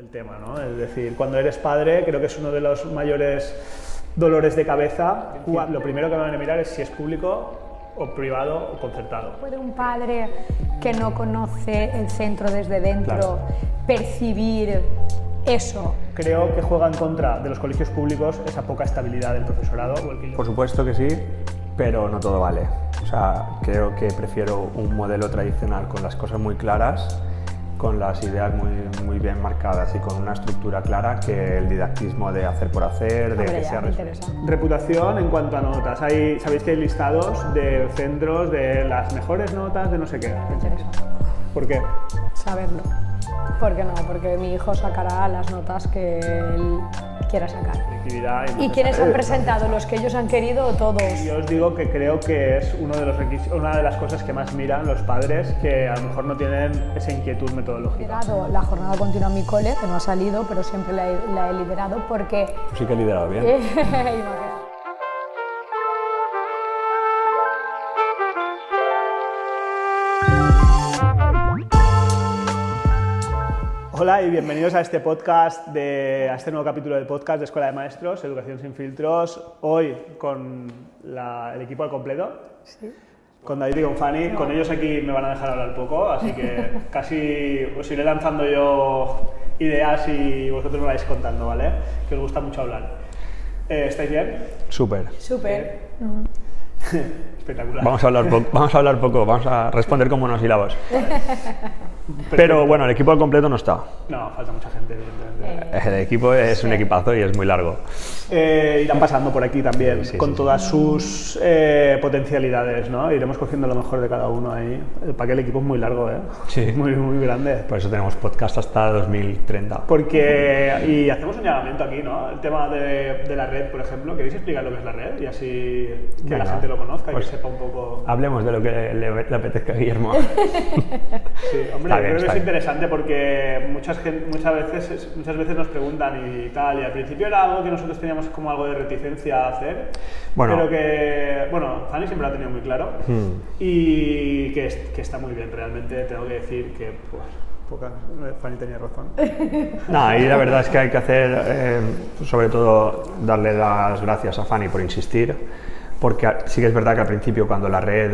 el tema, ¿no? Es decir, cuando eres padre, creo que es uno de los mayores dolores de cabeza. Lo primero que van a mirar es si es público o privado o concertado. ¿Puede un padre que no conoce el centro desde dentro percibir eso? Creo que juega en contra de los colegios públicos esa poca estabilidad del profesorado. Por supuesto que sí, pero no todo vale. O sea, creo que prefiero un modelo tradicional con las cosas muy claras, con las ideas muy bien marcadas y con una estructura clara, que el didactismo de hacer por hacer, de que sea reputación en cuanto a notas. Sabéis que hay listados de centros de las mejores notas de no sé qué. Me interesa. ¿Por qué? Saberlo. ¿Por qué no? Porque mi hijo sacará las notas que él quiera sacar. ¿Y quiénes han presentado? ¿Los que ellos han querido o todos? Yo os digo que creo que es una de las cosas que más miran los padres, que a lo mejor no tienen esa inquietud metodológica. He liderado la jornada continua en mi cole, que no ha salido, pero siempre la he liderado porque... Pues sí que he liderado bien. Hola y bienvenidos a este podcast, a este nuevo capítulo del podcast de Escuela de Maestros, Educación sin filtros. Hoy con el equipo al completo, sí. Con David y con Fanny. Con ellos aquí me van a dejar hablar poco, así que casi os iré lanzando yo ideas y vosotros me vais contando, ¿vale? Que os gusta mucho hablar. ¿Estáis bien? Súper. Súper. Espectacular. Vamos a hablar poco, vamos a responder con monosílabos. Pero bueno, el equipo al completo no está. No, falta mucha gente, evidentemente. El equipo es un equipazo y es muy largo. Irán pasando por aquí también, sí, con todas sus potencialidades, ¿no? Iremos cogiendo lo mejor de cada uno ahí. Para que el equipo es muy largo, ¿eh? Sí. Muy grande. Por eso tenemos podcast hasta 2030. Y hacemos un llamamiento aquí, ¿no? El tema de la red, por ejemplo. ¿Queréis explicar lo que es la red? Y así que la gente lo conozca y que sepa un poco... Hablemos de lo que le apetezca a Guillermo. Sí, hombre, creo que es interesante porque muchas veces nos preguntan y tal, y al principio era algo que nosotros teníamos como algo de reticencia a hacer, pero que, Fanny siempre lo ha tenido muy claro y que está muy bien, realmente tengo que decir que, Fanny tenía razón. Y la verdad es que hay que hacer, sobre todo, darle las gracias a Fanny por insistir, porque sí que es verdad que al principio, cuando la red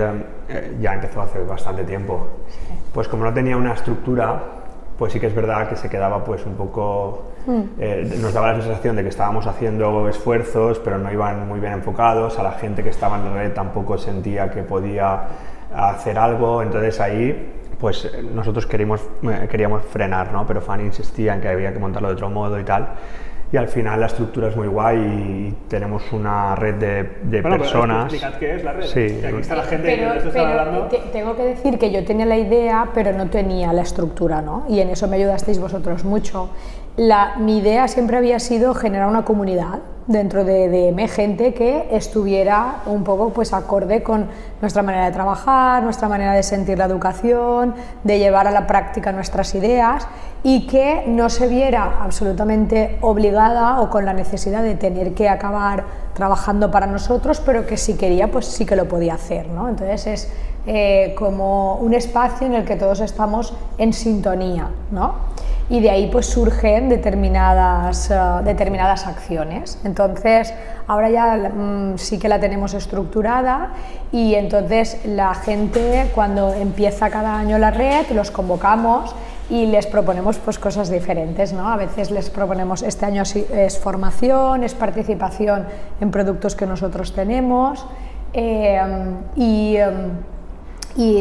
ya empezó hace bastante tiempo, pues como no tenía una estructura, pues sí que es verdad que se quedaba pues un poco... nos daba la sensación de que estábamos haciendo esfuerzos, pero no iban muy bien enfocados, a la gente que estaba en la red tampoco sentía que podía hacer algo, entonces ahí pues nosotros queríamos frenar, ¿no? Pero Fanny insistía en que había que montarlo de otro modo y tal. Y al final la estructura es muy guay y tenemos una red de personas. Explicad qué es la red. Sí. Que aquí está la gente que nos está hablando. Tengo que decir que yo tenía la idea, pero no tenía la estructura, ¿no? Y en eso me ayudasteis vosotros mucho. Mi idea siempre había sido generar una comunidad dentro de DM, gente que estuviera un poco pues acorde con nuestra manera de trabajar, nuestra manera de sentir la educación, de llevar a la práctica nuestras ideas y que no se viera absolutamente obligada o con la necesidad de tener que acabar trabajando para nosotros, pero que si quería pues sí que lo podía hacer, ¿no? Entonces es como un espacio en el que todos estamos en sintonía, ¿no? Y de ahí pues surgen determinadas acciones. Entonces ahora ya sí que la tenemos estructurada y entonces la gente, cuando empieza cada año la red, los convocamos y les proponemos pues cosas diferentes, ¿no? A veces les proponemos, este año es formación, es participación en productos que nosotros tenemos y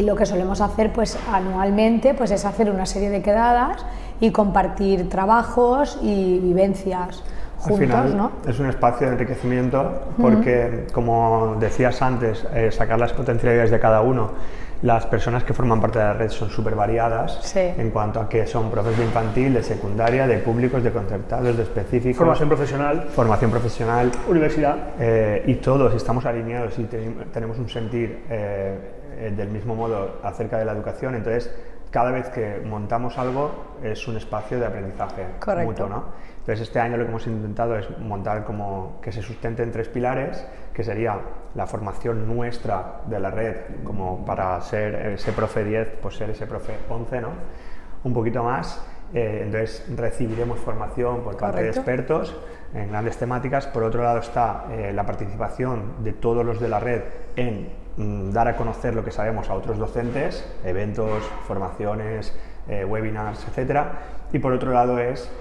lo que solemos hacer pues anualmente pues es hacer una serie de quedadas y compartir trabajos y vivencias juntos. Al final, ¿no? Es un espacio de enriquecimiento porque, como decías antes, sacar las potencialidades de cada uno. Las personas que forman parte de la red son súper variadas en cuanto a que son profes de infantil, de secundaria, de públicos, de concertados, de específicos. Formación profesional. Universidad. Y todos estamos alineados y tenemos un sentir del mismo modo acerca de la educación. Entonces, cada vez que montamos algo es un espacio de aprendizaje mutuo, ¿no? Entonces, este año lo que hemos intentado es montar como que se sustente en 3 pilares, que sería la formación nuestra de la red, como para ser ese profe 10, pues ser ese profe 11, ¿no? Un poquito más. entonces recibiremos formación por parte de expertos en grandes temáticas. Por otro lado está la participación de todos los de la red en dar a conocer lo que sabemos a otros docentes, eventos, formaciones, webinars, etcétera. Y por otro lado es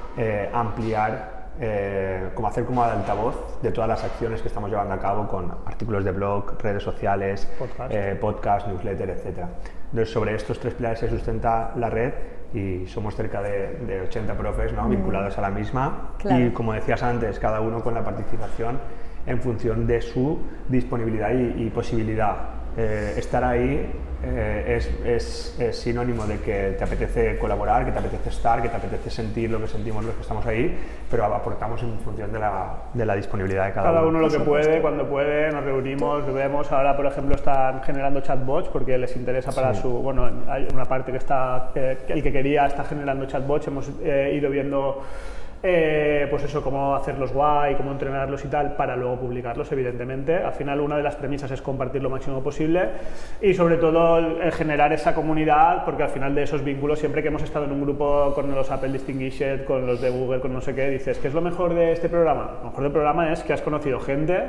ampliar, hacer como altavoz de todas las acciones que estamos llevando a cabo con artículos de blog, redes sociales, podcast, newsletter, etcétera. Entonces sobre estos 3 pilares se sustenta la red y somos cerca de 80 profes, ¿no? Vinculados a la misma. Claro. Y como decías antes, cada uno con la participación en función de su disponibilidad y posibilidad. Estar ahí es sinónimo de que te apetece colaborar, que te apetece estar, que te apetece sentir lo que sentimos los que estamos ahí, pero aportamos en función de la disponibilidad de cada uno. Lo que puede, cuando puede, nos reunimos, vemos. Ahora, por ejemplo, están generando chatbots porque les interesa para su... Bueno, hay una parte que está... el que quería está generando chatbots, hemos ido viendo... pues eso, cómo hacerlos guay, cómo entrenarlos y tal, para luego publicarlos, evidentemente. Al final, una de las premisas es compartir lo máximo posible y, sobre todo, generar esa comunidad, porque al final de esos vínculos, siempre que hemos estado en un grupo con los Apple Distinguished, con los de Google, con no sé qué, dices, ¿qué es lo mejor de este programa? Lo mejor del programa es que has conocido gente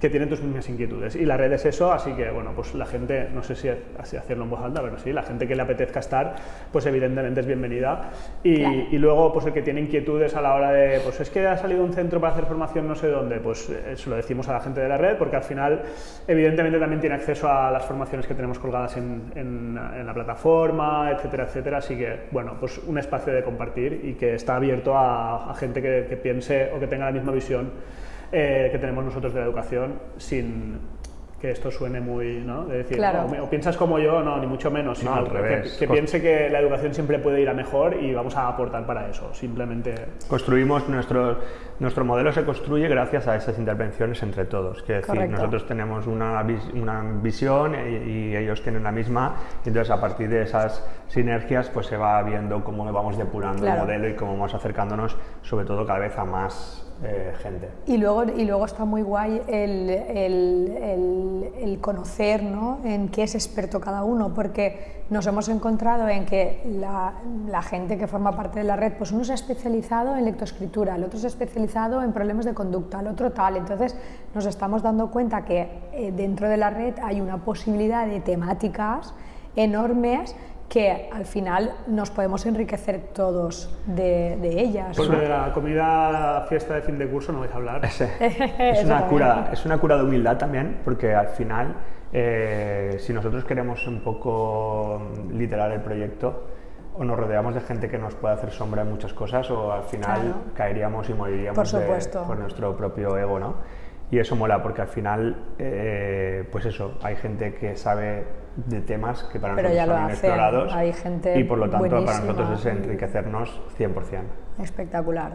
que tiene tus mismas inquietudes, y la red es eso, así que, bueno, pues la gente, no sé si hacerlo en voz alta, pero sí, la gente que le apetezca estar, pues evidentemente es bienvenida, y luego, pues el que tiene inquietudes a la hora de, pues es que ha salido un centro para hacer formación no sé dónde, pues eso lo decimos a la gente de la red, porque al final, evidentemente también tiene acceso a las formaciones que tenemos colgadas en la plataforma, etcétera, etcétera, así que, bueno, pues un espacio de compartir y que está abierto a gente que piense o que tenga la misma visión que tenemos nosotros de la educación, sin que esto suene muy, ¿no? De decir, claro. o piensas como yo, no, ni mucho menos, sino al revés. Que piense que la educación siempre puede ir a mejor y vamos a aportar para eso, simplemente. Construimos nuestro modelo se construye gracias a esas intervenciones entre todos, que es decir, nosotros tenemos una visión y ellos tienen la misma, y entonces a partir de esas sinergias pues se va viendo cómo vamos depurando el modelo y cómo vamos acercándonos sobre todo cada vez a más gente. Y luego está muy guay el conocer, ¿no?, en qué es experto cada uno, porque nos hemos encontrado en que la gente que forma parte de la red, pues uno se ha especializado en lectoescritura, el otro se ha especializado en problemas de conducta, el otro tal, entonces nos estamos dando cuenta que dentro de la red hay una posibilidad de temáticas enormes que al final nos podemos enriquecer todos de ellas. Porque de la comida fiesta de fin de curso no vais a hablar. Es una cura de humildad también, porque al final, si nosotros queremos un poco liderar el proyecto, o nos rodeamos de gente que nos puede hacer sombra en muchas cosas, o al final caeríamos y moriríamos por nuestro propio ego, ¿no? Y eso mola, porque al final, pues eso, hay gente que sabe de temas que para nosotros son inexplorados, hay gente y por lo tanto buenísima, para nosotros es enriquecernos 100%. Espectacular.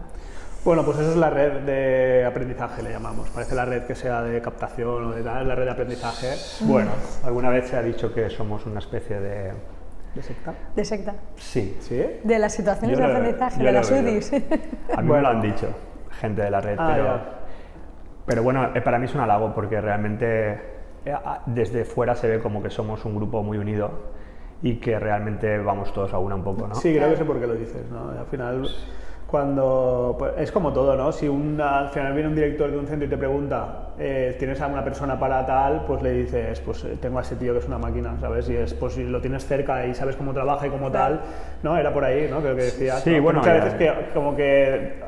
Bueno, pues esa es la red de aprendizaje, le llamamos. Parece la red que sea de captación o de tal, es la red de aprendizaje. Bueno, alguna vez se ha dicho que somos una especie de... ¿De secta? ¿De secta? Sí. ¿Sí? De las situaciones de aprendizaje, de las UDIs. A mí me lo han dicho, gente de la red, pero bueno, para mí es un halago porque realmente desde fuera se ve como que somos un grupo muy unido y que realmente vamos todos a una un poco, ¿no? Sí, creo que sé por qué lo dices, ¿no? Al final, cuando... Pues, es como todo, ¿no? Si al final viene un director de un centro y te pregunta, ¿tienes a una persona para tal? Pues le dices, pues tengo a ese tío que es una máquina, ¿sabes? Y es, pues si lo tienes cerca y sabes cómo trabaja y cómo tal, ¿no? Era por ahí, ¿no? Creo que decías. Sí, bueno, muchas veces que como que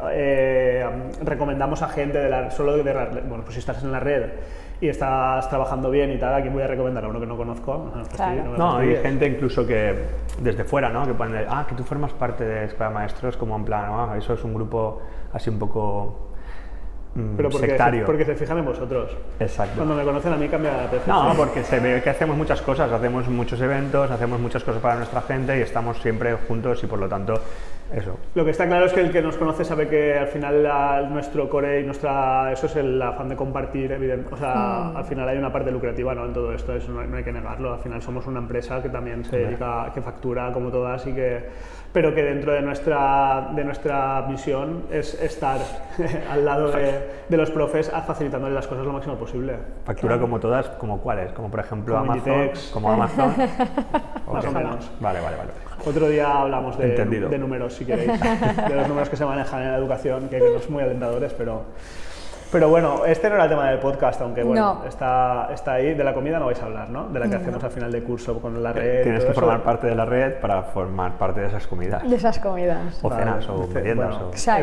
recomendamos a gente bueno, pues si estás en la red y estás trabajando bien y tal, ¿a quién voy a recomendar? A uno que no conozco. No, hay gente incluso que desde fuera, ¿no? Que pueden decir, que tú formas parte de Escuela de Maestros, como en plan, eso es un grupo así un poco pero sectario. Porque se fijan en vosotros. Exacto. Cuando me conocen a mí cambia la percepción. No, porque se ve que hacemos muchas cosas, hacemos muchos eventos, hacemos muchas cosas para nuestra gente y estamos siempre juntos y por lo tanto eso. Lo que está claro es que el que nos conoce sabe que al final nuestro core y eso es el afán de compartir, evidente. O sea, al final hay una parte lucrativa, ¿no? En todo esto, eso no hay que negarlo. Al final somos una empresa que también se dedica, que factura como todas pero que dentro de nuestra misión es estar al lado de los profes facilitándoles las cosas lo máximo posible. Factura como todas, ¿como cuáles? Como por ejemplo como Amazon. Como Amazon. Más o menos. Vale. Otro día hablamos de números, si queréis, de los números que se manejan en la educación, que no son muy alentadores, pero bueno, este no era el tema del podcast, aunque bueno, está ahí. De la comida no vais a hablar, ¿no? De la que hacemos al final de curso con la red. Tienes que formar parte de la red para formar parte de esas comidas. De esas comidas. O cenas, o meriendas. O sea,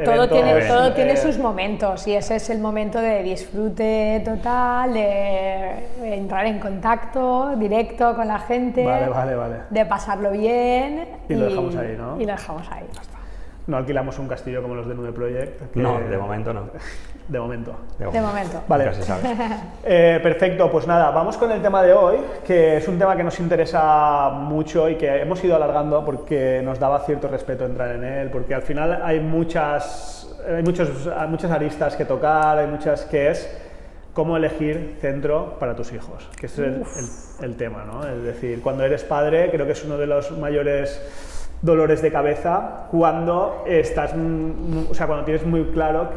todo tiene sus momentos y ese es el momento de disfrute total, de entrar en contacto directo con la gente, vale. de pasarlo bien. Y lo dejamos ahí, ¿no? Y lo dejamos ahí. No alquilamos un castillo como los de Nube Project. No, de momento no. De momento. Vale. Nunca se sabe. Perfecto, pues nada, vamos con el tema de hoy, que es un tema que nos interesa mucho y que hemos ido alargando porque nos daba cierto respeto entrar en él, porque al final hay muchas aristas que tocar, hay muchas que es cómo elegir centro para tus hijos, que ese es el tema, ¿no? Es decir, cuando eres padre, creo que es uno de los mayores dolores de cabeza cuando cuando tienes muy claro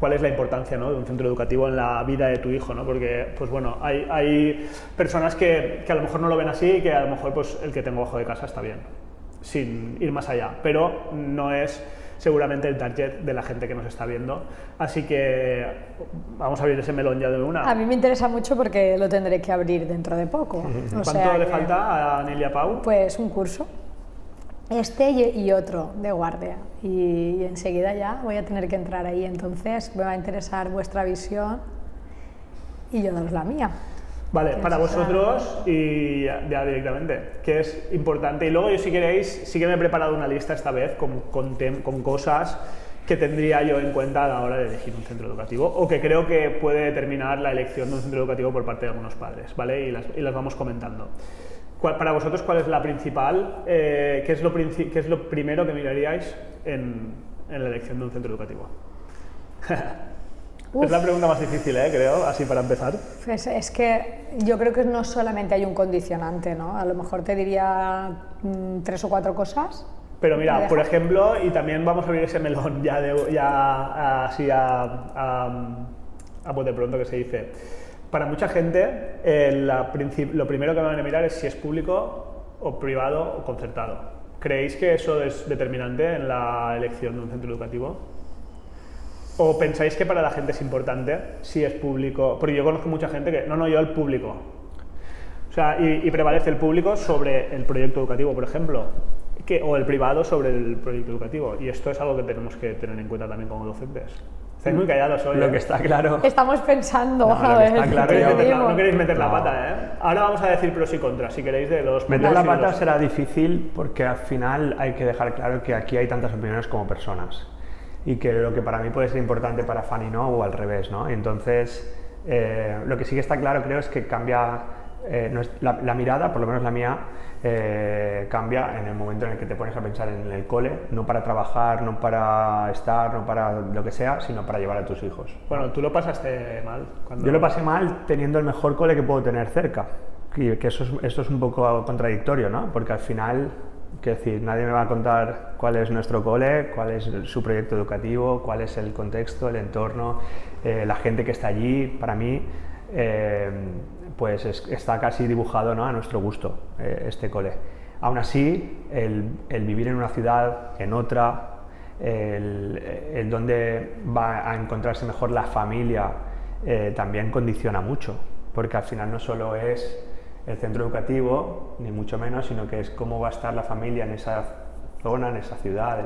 cuál es la importancia, ¿no?, de un centro educativo en la vida de tu hijo, ¿no? Porque, pues bueno, hay personas que a lo mejor no lo ven así y que a lo mejor pues el que tengo bajo de casa está bien, sin ir más allá, pero no es seguramente el target de la gente que nos está viendo, así que vamos a abrir ese melón ya de una. A mí me interesa mucho porque lo tendré que abrir dentro de poco. ¿Cuánto le falta a Nelia Pau? Pues un curso. Y otro de guardia, y enseguida ya voy a tener que entrar ahí, entonces me va a interesar vuestra visión y yo daros la mía. Vale, para vosotros y ya directamente, que es importante. Y luego yo, si queréis, sí que me he preparado una lista esta vez con cosas que tendría yo en cuenta a la hora de elegir un centro educativo o que creo que puede determinar la elección de un centro educativo por parte de algunos padres, ¿vale? Y las vamos comentando. Para vosotros, ¿cuál es la principal? ¿Qué es lo primero que miraríais en la elección de un centro educativo? Es la pregunta más difícil, creo, así para empezar. Pues es que yo creo que no solamente hay un condicionante, ¿no? A lo mejor te diría 3 o 4 cosas. Pero mira, por ejemplo, y también vamos a abrir ese melón ya así a bote pronto, que se dice. Para mucha gente, lo primero que van a mirar es si es público o privado o concertado. ¿Creéis que eso es determinante en la elección de un centro educativo? ¿O pensáis que para la gente es importante si es público? Porque yo conozco mucha gente que, yo el público. O sea, y prevalece el público sobre el proyecto educativo, por ejemplo, o el privado sobre el proyecto educativo. Y esto es algo que tenemos que tener en cuenta también como docentes. Estáis muy callados hoy. Lo que está claro. Estamos pensando. Lo que está claro. No queréis meter la pata, Ahora vamos a decir pros y contras, si queréis, de los. Meter la pata será difícil porque al final hay que dejar claro que aquí hay tantas opiniones como personas y que lo que para mí puede ser importante para Fanny no, o al revés, ¿no? Entonces, lo que sí que está claro, creo, es que cambia la mirada, por lo menos la mía, cambia en el momento en el que te pones a pensar en el cole, no para trabajar, no para estar, no para lo que sea, sino para llevar a tus hijos. Bueno, tú lo pasaste mal. Yo lo pasé mal teniendo el mejor cole que puedo tener cerca, y que eso es un poco contradictorio, ¿no? Porque al final, quiero decir, nadie me va a contar cuál es nuestro cole, cuál es su proyecto educativo, cuál es el contexto, el entorno, la gente que está allí. Para mí, pues está casi dibujado, ¿no?, a nuestro gusto, este cole. Aún así, el vivir en una ciudad, en otra, el donde va a encontrarse mejor la familia, también condiciona mucho, porque al final no solo es el centro educativo, ni mucho menos, sino que es cómo va a estar la familia en esa zona, en esa ciudad,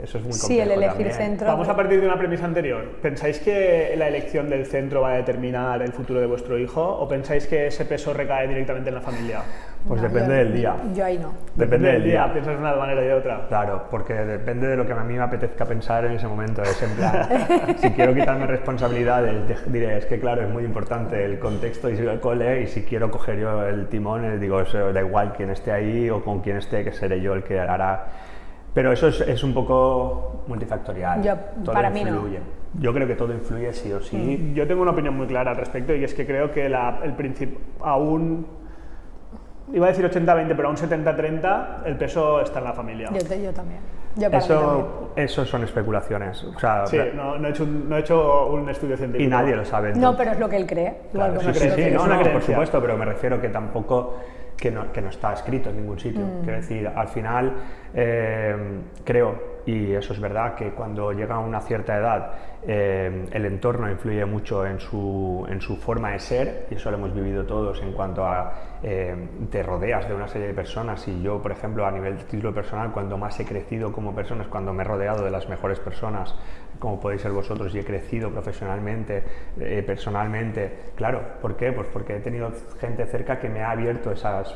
eso es muy complejo. Sí, el elegir también. centro. Vamos a partir de una premisa anterior. ¿Pensáis que la elección del centro va a determinar el futuro de vuestro hijo o pensáis que ese peso recae directamente en la familia? Pues depende del día. Yo ahí no. Depende del día, piensas de una manera y de otra. Claro, porque depende de lo que a mí me apetezca pensar en ese momento. Es en plan, si quiero quitarme responsabilidades, diré, es que claro, es muy importante el contexto y el cole, y si quiero coger yo el timón, digo, eso, da igual quién esté ahí o con quién esté, que seré yo el que hará. Pero eso es un poco multifactorial. Todo para influye. mí no. Yo creo que todo influye sí o sí. Yo tengo una opinión muy clara al respecto, y es que creo que el principio, aún, iba a decir 80-20, pero aún 70-30, el peso está en la familia. Yo también. Eso son especulaciones. O sea, sí, no he hecho un estudio científico. Y nadie lo sabe. No, pero es lo que él cree. Claro, sí, no, por supuesto, pero me refiero que tampoco que no está escrito en ningún sitio. Quiero decir, al final creo, y eso es verdad, que cuando llega a una cierta edad el entorno influye mucho en su forma de ser, y eso lo hemos vivido todos en cuanto a te rodeas de una serie de personas. Y yo, por ejemplo, a nivel de título personal, cuando más he crecido como persona es cuando me he rodeado de las mejores personas, como podéis ser vosotros, y he crecido profesionalmente, personalmente. Claro, ¿por qué? Pues porque he tenido gente cerca que me ha abierto esas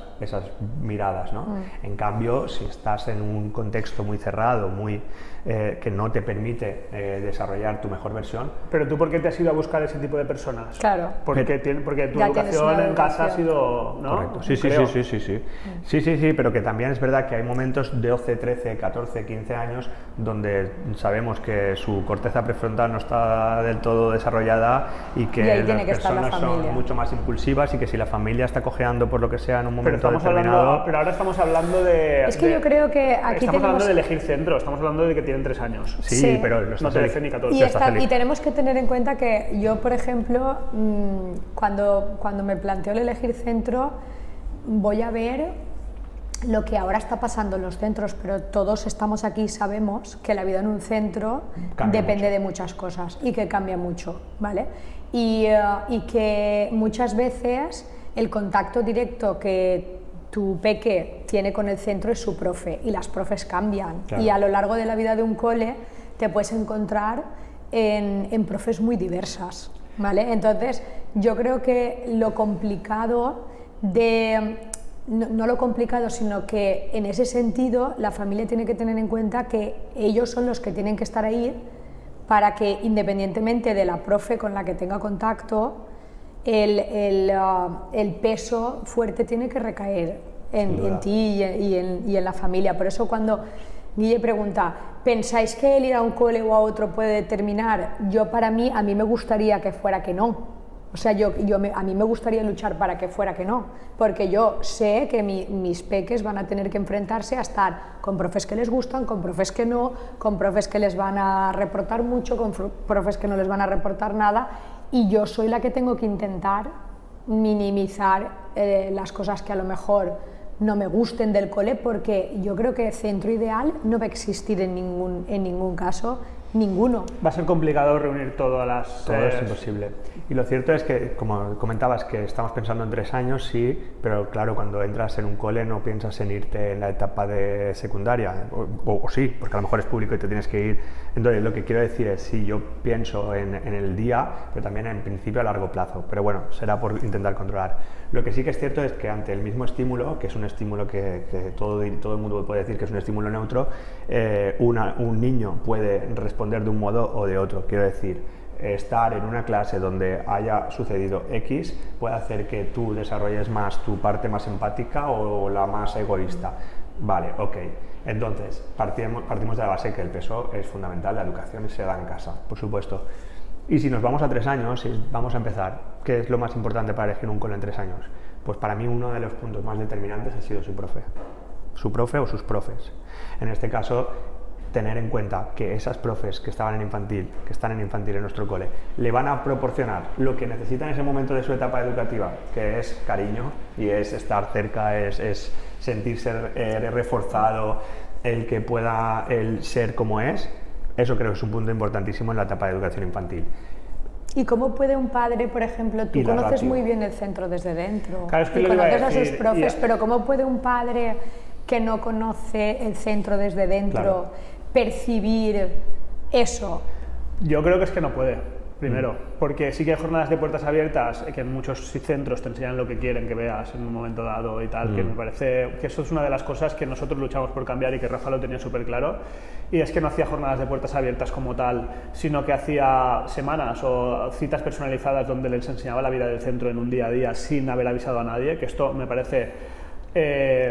miradas, ¿no? En cambio, si estás en un contexto muy cerrado, que no te permite desarrollar tu mejor versión. Pero tú, ¿por qué te has ido a buscar ese tipo de personas? Claro. Porque tu educación en casa ha sido, ¿no? Correcto. Sí, pero que también es verdad que hay momentos de 12, 13, 14, 15 años donde sabemos que su corteza prefrontal no está del todo desarrollada y que las personas son mucho más impulsivas, y que si la familia está cojeando por lo que sea en un momento determinado... Pero ahora estamos hablando de... Es que yo creo que aquí estamos hablando de elegir centro, estamos hablando de que tienen 3 años. Sí, pero no 13 ni 14. Y tenemos que tener en cuenta que yo, por ejemplo, cuando me planteo el elegir centro, voy a ver lo que ahora está pasando en los centros, pero todos estamos aquí y sabemos que la vida en un centro depende de muchas cosas y que cambia mucho, ¿vale? Y que muchas veces el contacto directo que tu peque tiene con el centro es su profe, y las profes cambian. Claro. Y a lo largo de la vida de un cole te puedes encontrar en profes muy diversas, ¿vale? Entonces yo creo que lo complicado no lo complicado, sino que en ese sentido la familia tiene que tener en cuenta que ellos son los que tienen que estar ahí para que, independientemente de la profe con la que tenga contacto, el peso fuerte tiene que recaer en ti y en la familia. Por eso cuando Guille pregunta, ¿pensáis que el ir a un cole o a otro puede determinar? A mí me gustaría que fuera que no. O sea, a mí me gustaría luchar para que fuera que no, porque yo sé que mis peques van a tener que enfrentarse a estar con profes que les gustan, con profes que no, con profes que les van a reportar mucho, con profes que no les van a reportar nada, y yo soy la que tengo que intentar minimizar las cosas que a lo mejor no me gusten del cole, porque yo creo que centro ideal no va a existir en ningún caso. Ninguno. Va a ser complicado reunir todas las... Todo es imposible. Y lo cierto es que, como comentabas, que estamos pensando en 3 años, sí, pero claro, cuando entras en un cole no piensas en irte en la etapa de secundaria, o sí, porque a lo mejor es público y te tienes que ir. Entonces, lo que quiero decir es, sí, yo pienso en el día, pero también en principio a largo plazo, pero bueno, será por intentar controlar. Lo que sí que es cierto es que ante el mismo estímulo, que es un estímulo que todo el mundo puede decir que es un estímulo neutro, un niño puede responder de un modo o de otro. Quiero decir, estar en una clase donde haya sucedido X puede hacer que tú desarrolles más tu parte más empática o la más egoísta. Vale, ok. Entonces, partimos de la base que el peso es fundamental, la educación se da en casa, por supuesto. Y si nos vamos a 3 años, y vamos a empezar, ¿qué es lo más importante para elegir un cole en 3 años? Pues para mí uno de los puntos más determinantes ha sido su profe o sus profes. En este caso, tener en cuenta que esas profes que están en infantil en nuestro cole, le van a proporcionar lo que necesita en ese momento de su etapa educativa, que es cariño, y es estar cerca, es sentirse reforzado, el que pueda el ser como es. Eso creo que es un punto importantísimo en la etapa de educación infantil. ¿Y cómo puede un padre, por ejemplo, tú conoces muy bien el centro desde dentro, claro, es que y conoces a sus profes, pero cómo puede un padre que no conoce el centro desde dentro percibir eso? Yo creo que es que no puede. Primero, porque sí que hay jornadas de puertas abiertas que en muchos centros te enseñan lo que quieren que veas en un momento dado y tal, que me parece que eso es una de las cosas que nosotros luchamos por cambiar y que Rafa lo tenía súper claro, y es que no hacía jornadas de puertas abiertas como tal, sino que hacía semanas o citas personalizadas donde les enseñaba la vida del centro en un día a día sin haber avisado a nadie, que esto me parece...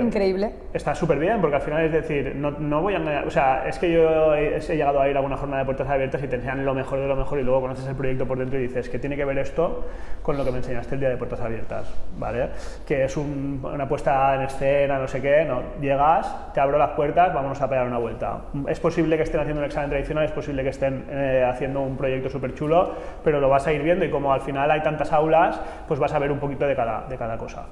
increíble. Está súper bien, porque al final es decir, no voy a engañar, o sea, es que yo he llegado a ir a una jornada de puertas abiertas y te enseñan lo mejor de lo mejor y luego conoces el proyecto por dentro y dices, ¿qué tiene que ver esto con lo que me enseñaste el día de puertas abiertas? ¿Vale? Que es una puesta en escena, no sé qué, no, llegas, te abro las puertas, vámonos a pegar una vuelta. Es posible que estén haciendo un examen tradicional, es posible que estén haciendo un proyecto súper chulo, pero lo vas a ir viendo y como al final hay tantas aulas, pues vas a ver un poquito de cada cosa.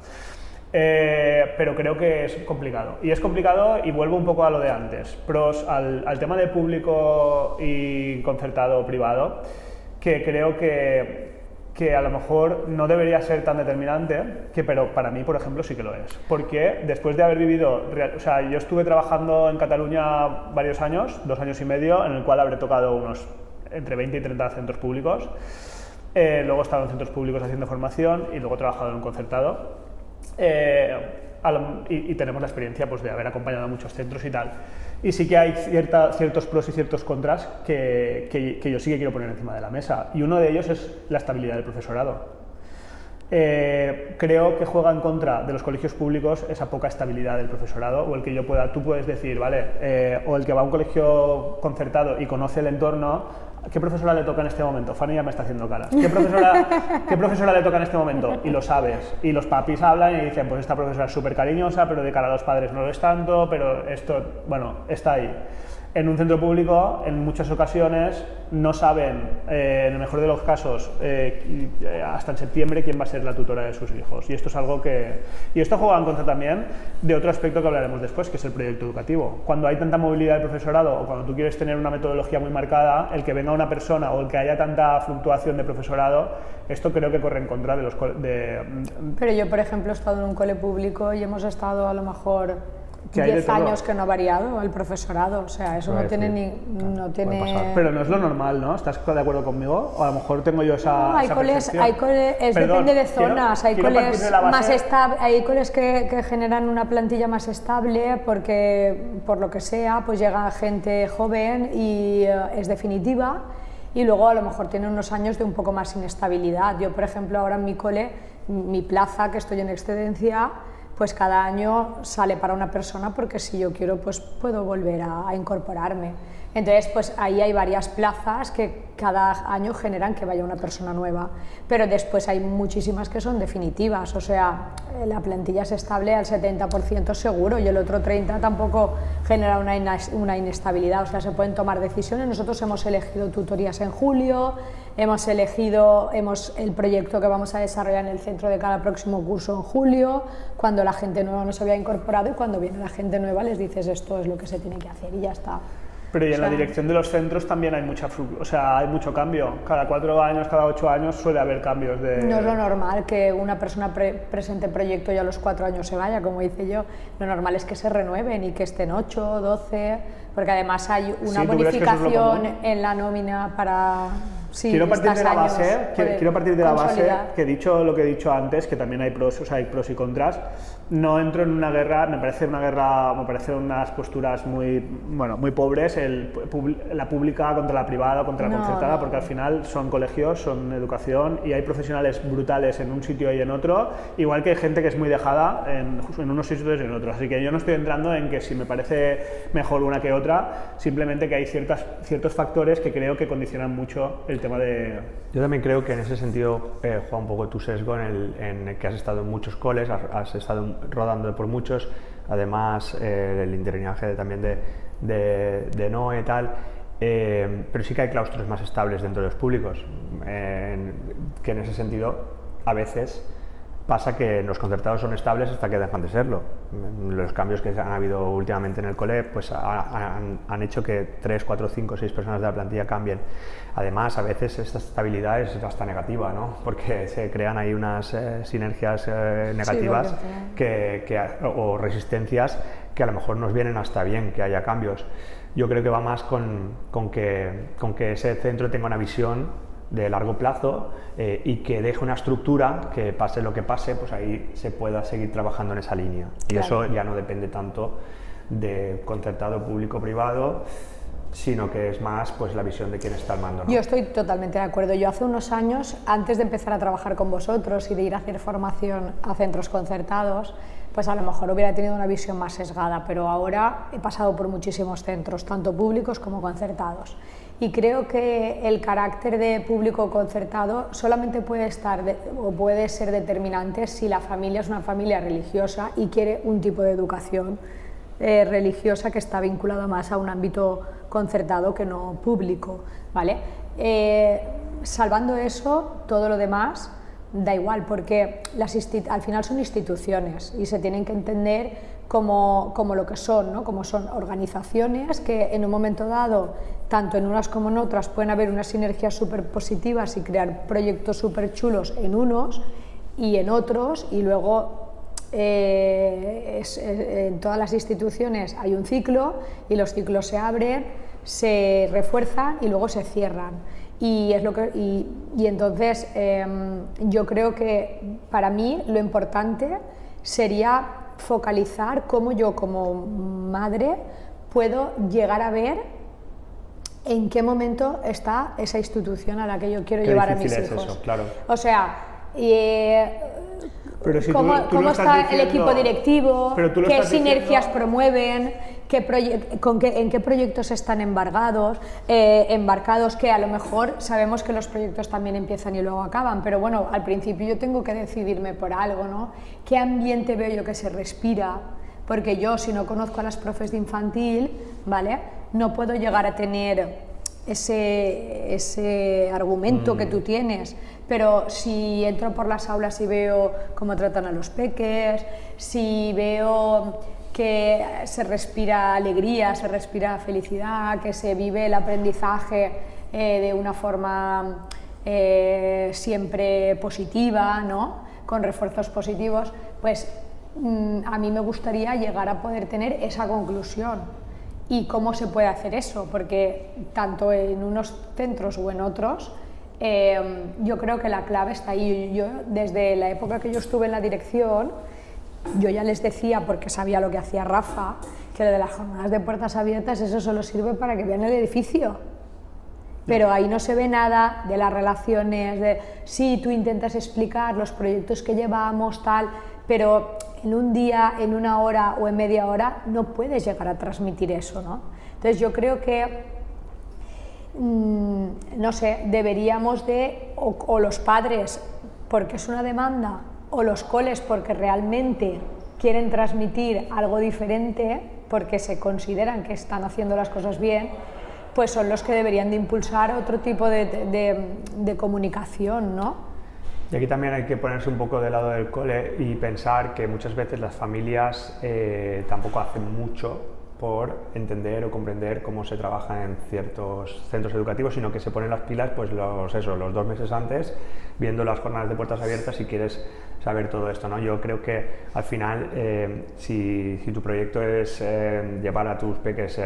pero creo que es complicado. Y es complicado, y vuelvo un poco a lo de antes, pros al tema de público y concertado privado, que creo que a lo mejor no debería ser tan determinante, pero para mí, por ejemplo, sí que lo es. Porque después de haber vivido, o sea, yo estuve trabajando en Cataluña varios años, 2 años y medio, en el cual habré tocado unos entre 20 y 30 centros públicos. Luego he estado en centros públicos haciendo formación y luego he trabajado en un concertado. Y tenemos la experiencia pues, de haber acompañado a muchos centros y tal. Y sí que hay ciertos pros y ciertos contras que yo sí que quiero poner encima de la mesa. Y uno de ellos es la estabilidad del profesorado. Creo que juega en contra de los colegios públicos esa poca estabilidad del profesorado, o el que tú puedes decir, vale, o el que va a un colegio concertado y conoce el entorno. ¿Qué profesora le toca en este momento? Fanny ya me está haciendo caras. ¿Qué profesora le toca en este momento? Y lo sabes. Y los papis hablan y dicen, pues esta profesora es súper cariñosa, pero de cara a los padres no lo es tanto, pero esto, bueno, está ahí. En un centro público, en muchas ocasiones, no saben, en el mejor de los casos, hasta en septiembre, quién va a ser la tutora de sus hijos. Y esto es algo que... Y esto juega en contra también de otro aspecto que hablaremos después, que es el proyecto educativo. Cuando hay tanta movilidad del profesorado, o cuando tú quieres tener una metodología muy marcada, el que venga una persona o el que haya tanta fluctuación de profesorado, esto creo que corre en contra de los... Pero yo, por ejemplo, he estado en un cole público y hemos estado a lo mejor... 10 años que no ha variado el profesorado, o sea, eso no tiene Pero no es lo normal, ¿no? ¿Estás de acuerdo conmigo? O a lo mejor tengo yo esa... No, hay coles, depende de zonas, hay coles que generan una plantilla más estable porque, por lo que sea, pues llega gente joven y es definitiva, y luego a lo mejor tiene unos años de un poco más inestabilidad. Yo, por ejemplo, ahora en mi cole, mi plaza, que estoy en excedencia, pues cada año sale para una persona porque si yo quiero pues puedo volver a incorporarme. Entonces pues ahí hay varias plazas que cada año generan que vaya una persona nueva, pero después hay muchísimas que son definitivas, o sea, la plantilla es estable al 70% seguro y el otro 30% tampoco genera una inestabilidad, o sea, se pueden tomar decisiones. Nosotros hemos elegido tutorías en julio, hemos elegido el proyecto que vamos a desarrollar en el centro de cada próximo curso en julio, cuando la gente nueva no se había incorporado, y cuando viene la gente nueva les dices esto es lo que se tiene que hacer y ya está. Pero y en la dirección de los centros también hay hay mucho cambio. Cada 4 años, cada 8 años suele haber cambios de... No es lo normal que una persona presente proyecto y a los 4 años se vaya, como hice yo. Lo normal es que se renueven y que estén 8, 12, porque además hay una bonificación en la nómina para... Sí, quiero partir de la base que he dicho lo que he dicho antes, que también hay pros y contras. No entro en una guerra, me parecen unas posturas muy pobres, la pública contra la privada, contra la concertada, porque al final son colegios, son educación y hay profesionales brutales en un sitio y en otro, igual que hay gente que es muy dejada en unos sitios y en otros. Así que yo no estoy entrando en que si me parece mejor una que otra, simplemente que hay ciertos factores que creo que condicionan mucho el tema de... Yo también creo que en ese sentido juega un poco tu sesgo en el que has estado en muchos coles, has estado rodando por muchos, además el interinaje también de NOE y tal, pero sí que hay claustros más estables dentro de los públicos, que en ese sentido a veces pasa que los concertados son estables hasta que dejan de serlo. Los cambios que han habido últimamente en el cole pues han hecho que 3, 4, 5, 6 personas de la plantilla cambien. Además, a veces esta estabilidad es hasta negativa, ¿no? Porque se crean ahí unas sinergias negativas o resistencias que a lo mejor nos vienen hasta bien que haya cambios. Yo creo que va más con que ese centro tenga una visión de largo plazo y que deje una estructura que pase lo que pase, pues ahí se pueda seguir trabajando en esa línea. Y eso ya no depende tanto de concertado público-privado, sino que es más pues la visión de quién está al mando, ¿no? Yo estoy totalmente de acuerdo. Yo hace unos años, antes de empezar a trabajar con vosotros y de ir a hacer formación a centros concertados, pues a lo mejor hubiera tenido una visión más sesgada, pero ahora he pasado por muchísimos centros, tanto públicos como concertados. Y creo que el carácter de público concertado solamente puede ser determinante si la familia es una familia religiosa y quiere un tipo de educación religiosa que está vinculada más a un ámbito concertado que no público, ¿vale? Salvando eso, todo lo demás da igual, porque al final son instituciones y se tienen que entender como lo que son, ¿no? Como son organizaciones que en un momento dado, tanto en unas como en otras, pueden haber unas sinergias súper positivas y crear proyectos súper chulos en unos y en otros, y luego en todas las instituciones hay un ciclo y los ciclos se abren, se refuerzan y luego se cierran. Y entonces yo creo que para mí lo importante sería focalizar cómo yo como madre puedo llegar a ver en qué momento está esa institución a la que yo quiero llevar a mis hijos. Eso, claro. O sea, pero si cómo está el equipo directivo, qué sinergias promueven, en qué proyectos están embarcados, que a lo mejor sabemos que los proyectos también empiezan y luego acaban, pero bueno, al principio yo tengo que decidirme por algo, ¿no? ¿Qué ambiente veo yo que se respira? Porque yo, si no conozco a las profes de infantil, ¿vale?, no puedo llegar a tener ese argumento que tú tienes, pero si entro por las aulas y veo cómo tratan a los peques, si veo que se respira alegría, se respira felicidad, que se vive el aprendizaje de una forma siempre positiva, ¿no?, con refuerzos positivos, pues a mí me gustaría llegar a poder tener esa conclusión. ¿Y cómo se puede hacer eso? Porque tanto en unos centros o en otros, yo creo que la clave está ahí. Yo, desde la época que yo estuve en la dirección, yo ya les decía, porque sabía lo que hacía Rafa, que lo de las jornadas de puertas abiertas, eso solo sirve para que vean el edificio. Pero ahí no se ve nada de las relaciones, sí, tú intentas explicar los proyectos que llevamos, tal, pero en un día, en una hora o en media hora no puedes llegar a transmitir eso, ¿no? Entonces yo creo que, no sé, deberíamos o los padres, porque es una demanda, o los coles porque realmente quieren transmitir algo diferente, porque se consideran que están haciendo las cosas bien, pues son los que deberían de impulsar otro tipo de comunicación, ¿no? Y aquí también hay que ponerse un poco del lado del cole y pensar que muchas veces las familias tampoco hacen mucho por entender o comprender cómo se trabaja en ciertos centros educativos, sino que se ponen las pilas pues los 2 meses antes, viendo las jornadas de puertas abiertas, si quieres saber todo esto, ¿no? Yo creo que al final, si tu proyecto es llevar a tus peques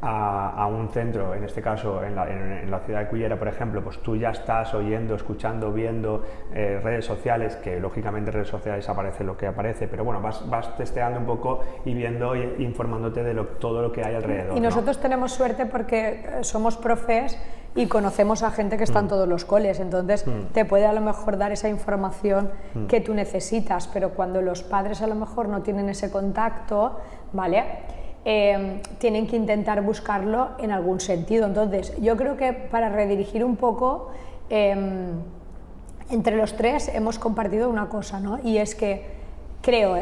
a un centro, en este caso en la ciudad de Cullera, por ejemplo, pues tú ya estás oyendo, escuchando, viendo redes sociales, que lógicamente en redes sociales aparece lo que aparece, pero bueno, vas testeando un poco y viendo e informándote de todo lo que hay alrededor. Y nosotros, ¿no?, tenemos suerte porque somos profes y conocemos a gente que está en todos los coles, entonces te puede a lo mejor dar esa información que tú necesitas, pero cuando los padres a lo mejor no tienen ese contacto, ¿vale?, tienen que intentar buscarlo en algún sentido. Entonces, yo creo que para redirigir un poco, entre los tres hemos compartido una cosa, ¿no? Y es que creo,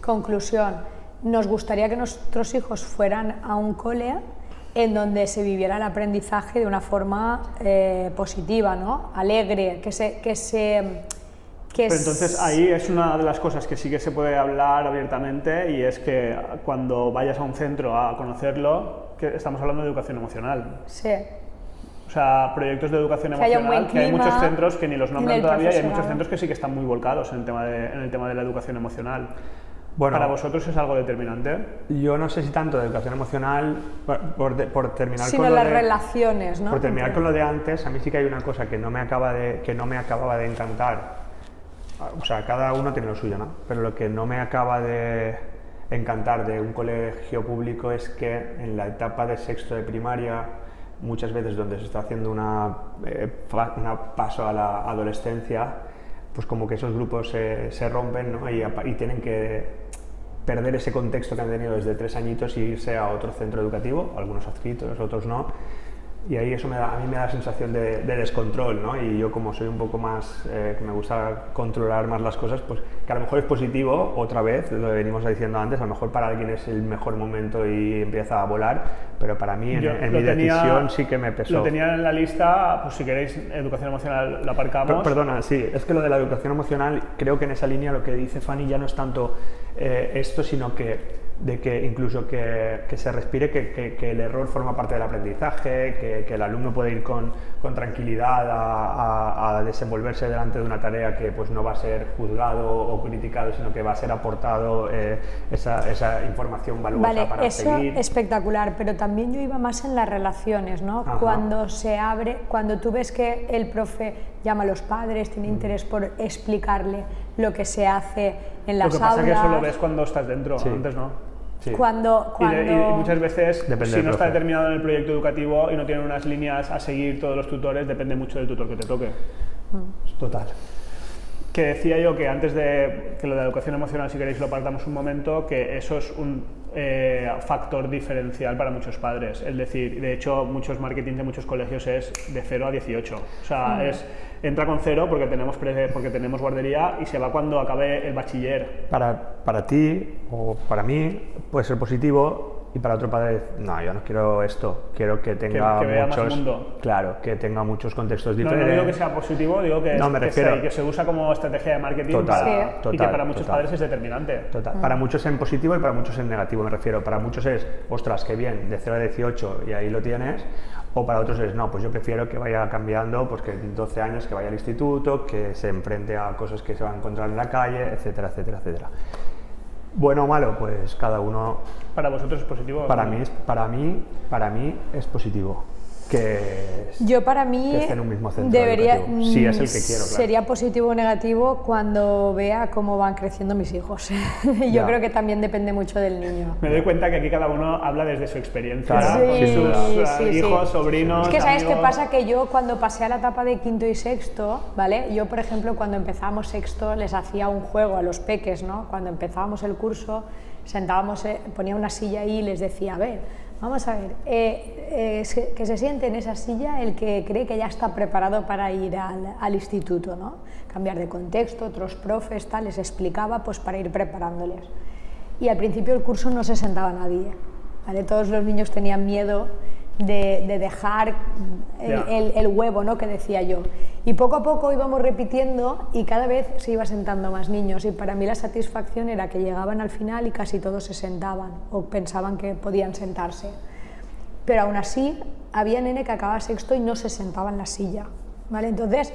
conclusión, nos gustaría que nuestros hijos fueran a un cole en donde se viviera el aprendizaje de una forma positiva, ¿no?, alegre, Pero entonces ahí es una de las cosas que sí que se puede hablar abiertamente, y es que cuando vayas a un centro a conocerlo, que estamos hablando de educación emocional. Sí. O sea, proyectos de educación emocional, que hay muchos centros que ni los nombran todavía, y hay muchos centros que sí que están muy volcados en el tema de la educación emocional. Bueno, ¿para vosotros es algo determinante? Yo no sé si tanto de educación emocional, por terminar sino con las relaciones, ¿no? Por terminar con lo de antes, a mí sí que hay una cosa que no me acababa de encantar. O sea, cada uno tiene lo suyo, ¿no? Pero lo que no me acaba de encantar de un colegio público es que en la etapa de sexto de primaria, muchas veces donde se está haciendo una paso a la adolescencia, pues como que esos grupos se rompen, ¿no? Y tienen que perder ese contexto que han tenido desde 3 añitos y irse a otro centro educativo, algunos adscritos, otros no. Y ahí eso a mí me da la sensación de descontrol, ¿no? Y yo como soy un poco más, que me gusta controlar más las cosas, pues que a lo mejor es positivo, otra vez, lo venimos diciendo antes, a lo mejor para alguien es el mejor momento y empieza a volar, pero para mí en mi decisión sí que me pesó. Lo tenía en la lista, pues si queréis, educación emocional lo aparcamos. Perdona, sí, es que lo de la educación emocional, creo que en esa línea lo que dice Fanny ya no es tanto esto, sino que incluso que se respire que el error forma parte del aprendizaje, que el alumno puede ir con tranquilidad a desenvolverse delante de una tarea que pues no va a ser juzgado o criticado, sino que va a ser aportado esa información valiosa para seguir. Eso espectacular, pero también yo iba más en las relaciones, ¿no? Ajá. Cuando se abre, cuando tú ves que el profe llama a los padres, tiene interés por explicarle lo que se hace en las aulas. Lo que pasa es que eso lo ves cuando estás dentro, sí. Antes no. Sí. Cuando... Y muchas veces, depende si no está determinado en el proyecto educativo y no tienen unas líneas a seguir todos los tutores, depende mucho del tutor que te toque. Total. Que decía yo que antes de que lo de la educación emocional, si queréis lo apartamos un momento, que eso es un factor diferencial para muchos padres. Es decir, de hecho, muchos marketing de muchos colegios es de 0 a 18. O sea, entra con 0 porque tenemos guardería y se va cuando acabe el bachiller. Para ti o para mí puede ser positivo. Y para otro padre, no, yo no quiero esto, quiero que tenga que vea muchos, más mundo. Claro, que tenga muchos contextos diferentes. No digo que sea positivo, digo que, que se usa como estrategia de marketing y que para muchos padres es determinante. Total. Para muchos en positivo y para muchos en negativo, me refiero. Para muchos es, ostras, qué bien, de 0 a 18 y ahí lo tienes. O para otros es, no, pues yo prefiero que vaya cambiando, pues que en 12 años que vaya al instituto, que se enfrente a cosas que se va a encontrar en la calle, etcétera, etcétera, etcétera. Bueno o malo, pues cada uno... ¿Para vosotros es positivo? Para mí es positivo. Para mí que esté en un mismo centro debería, educativo. Sí, es el que quiero, claro. Sería positivo o negativo cuando vea cómo van creciendo mis hijos. Yo creo que también depende mucho del niño. Me doy cuenta que aquí cada uno habla desde su experiencia, claro, con sus hijos, sobrinos, Es que ¿sabes amigos? qué pasa? Que yo cuando pasé a la etapa de quinto y sexto, ¿vale? Yo, por ejemplo, cuando empezábamos sexto les hacía un juego a los peques, ¿no? Cuando empezábamos el curso, sentábamos, ponía una silla ahí y les decía, a ver, vamos a ver, que se siente en esa silla el que cree que ya está preparado para ir al instituto, ¿no? Cambiar de contexto, otros profes, tal, les explicaba pues para ir preparándoles. Y al principio del curso no se sentaba nadie, ¿vale? Todos los niños tenían miedo de dejar el huevo, ¿no? Que decía yo. Y poco a poco íbamos repitiendo y cada vez se iba sentando más niños y para mí la satisfacción era que llegaban al final y casi todos se sentaban o pensaban que podían sentarse. Pero aún así había nene que acababa sexto y no se sentaba en la silla, ¿vale? Entonces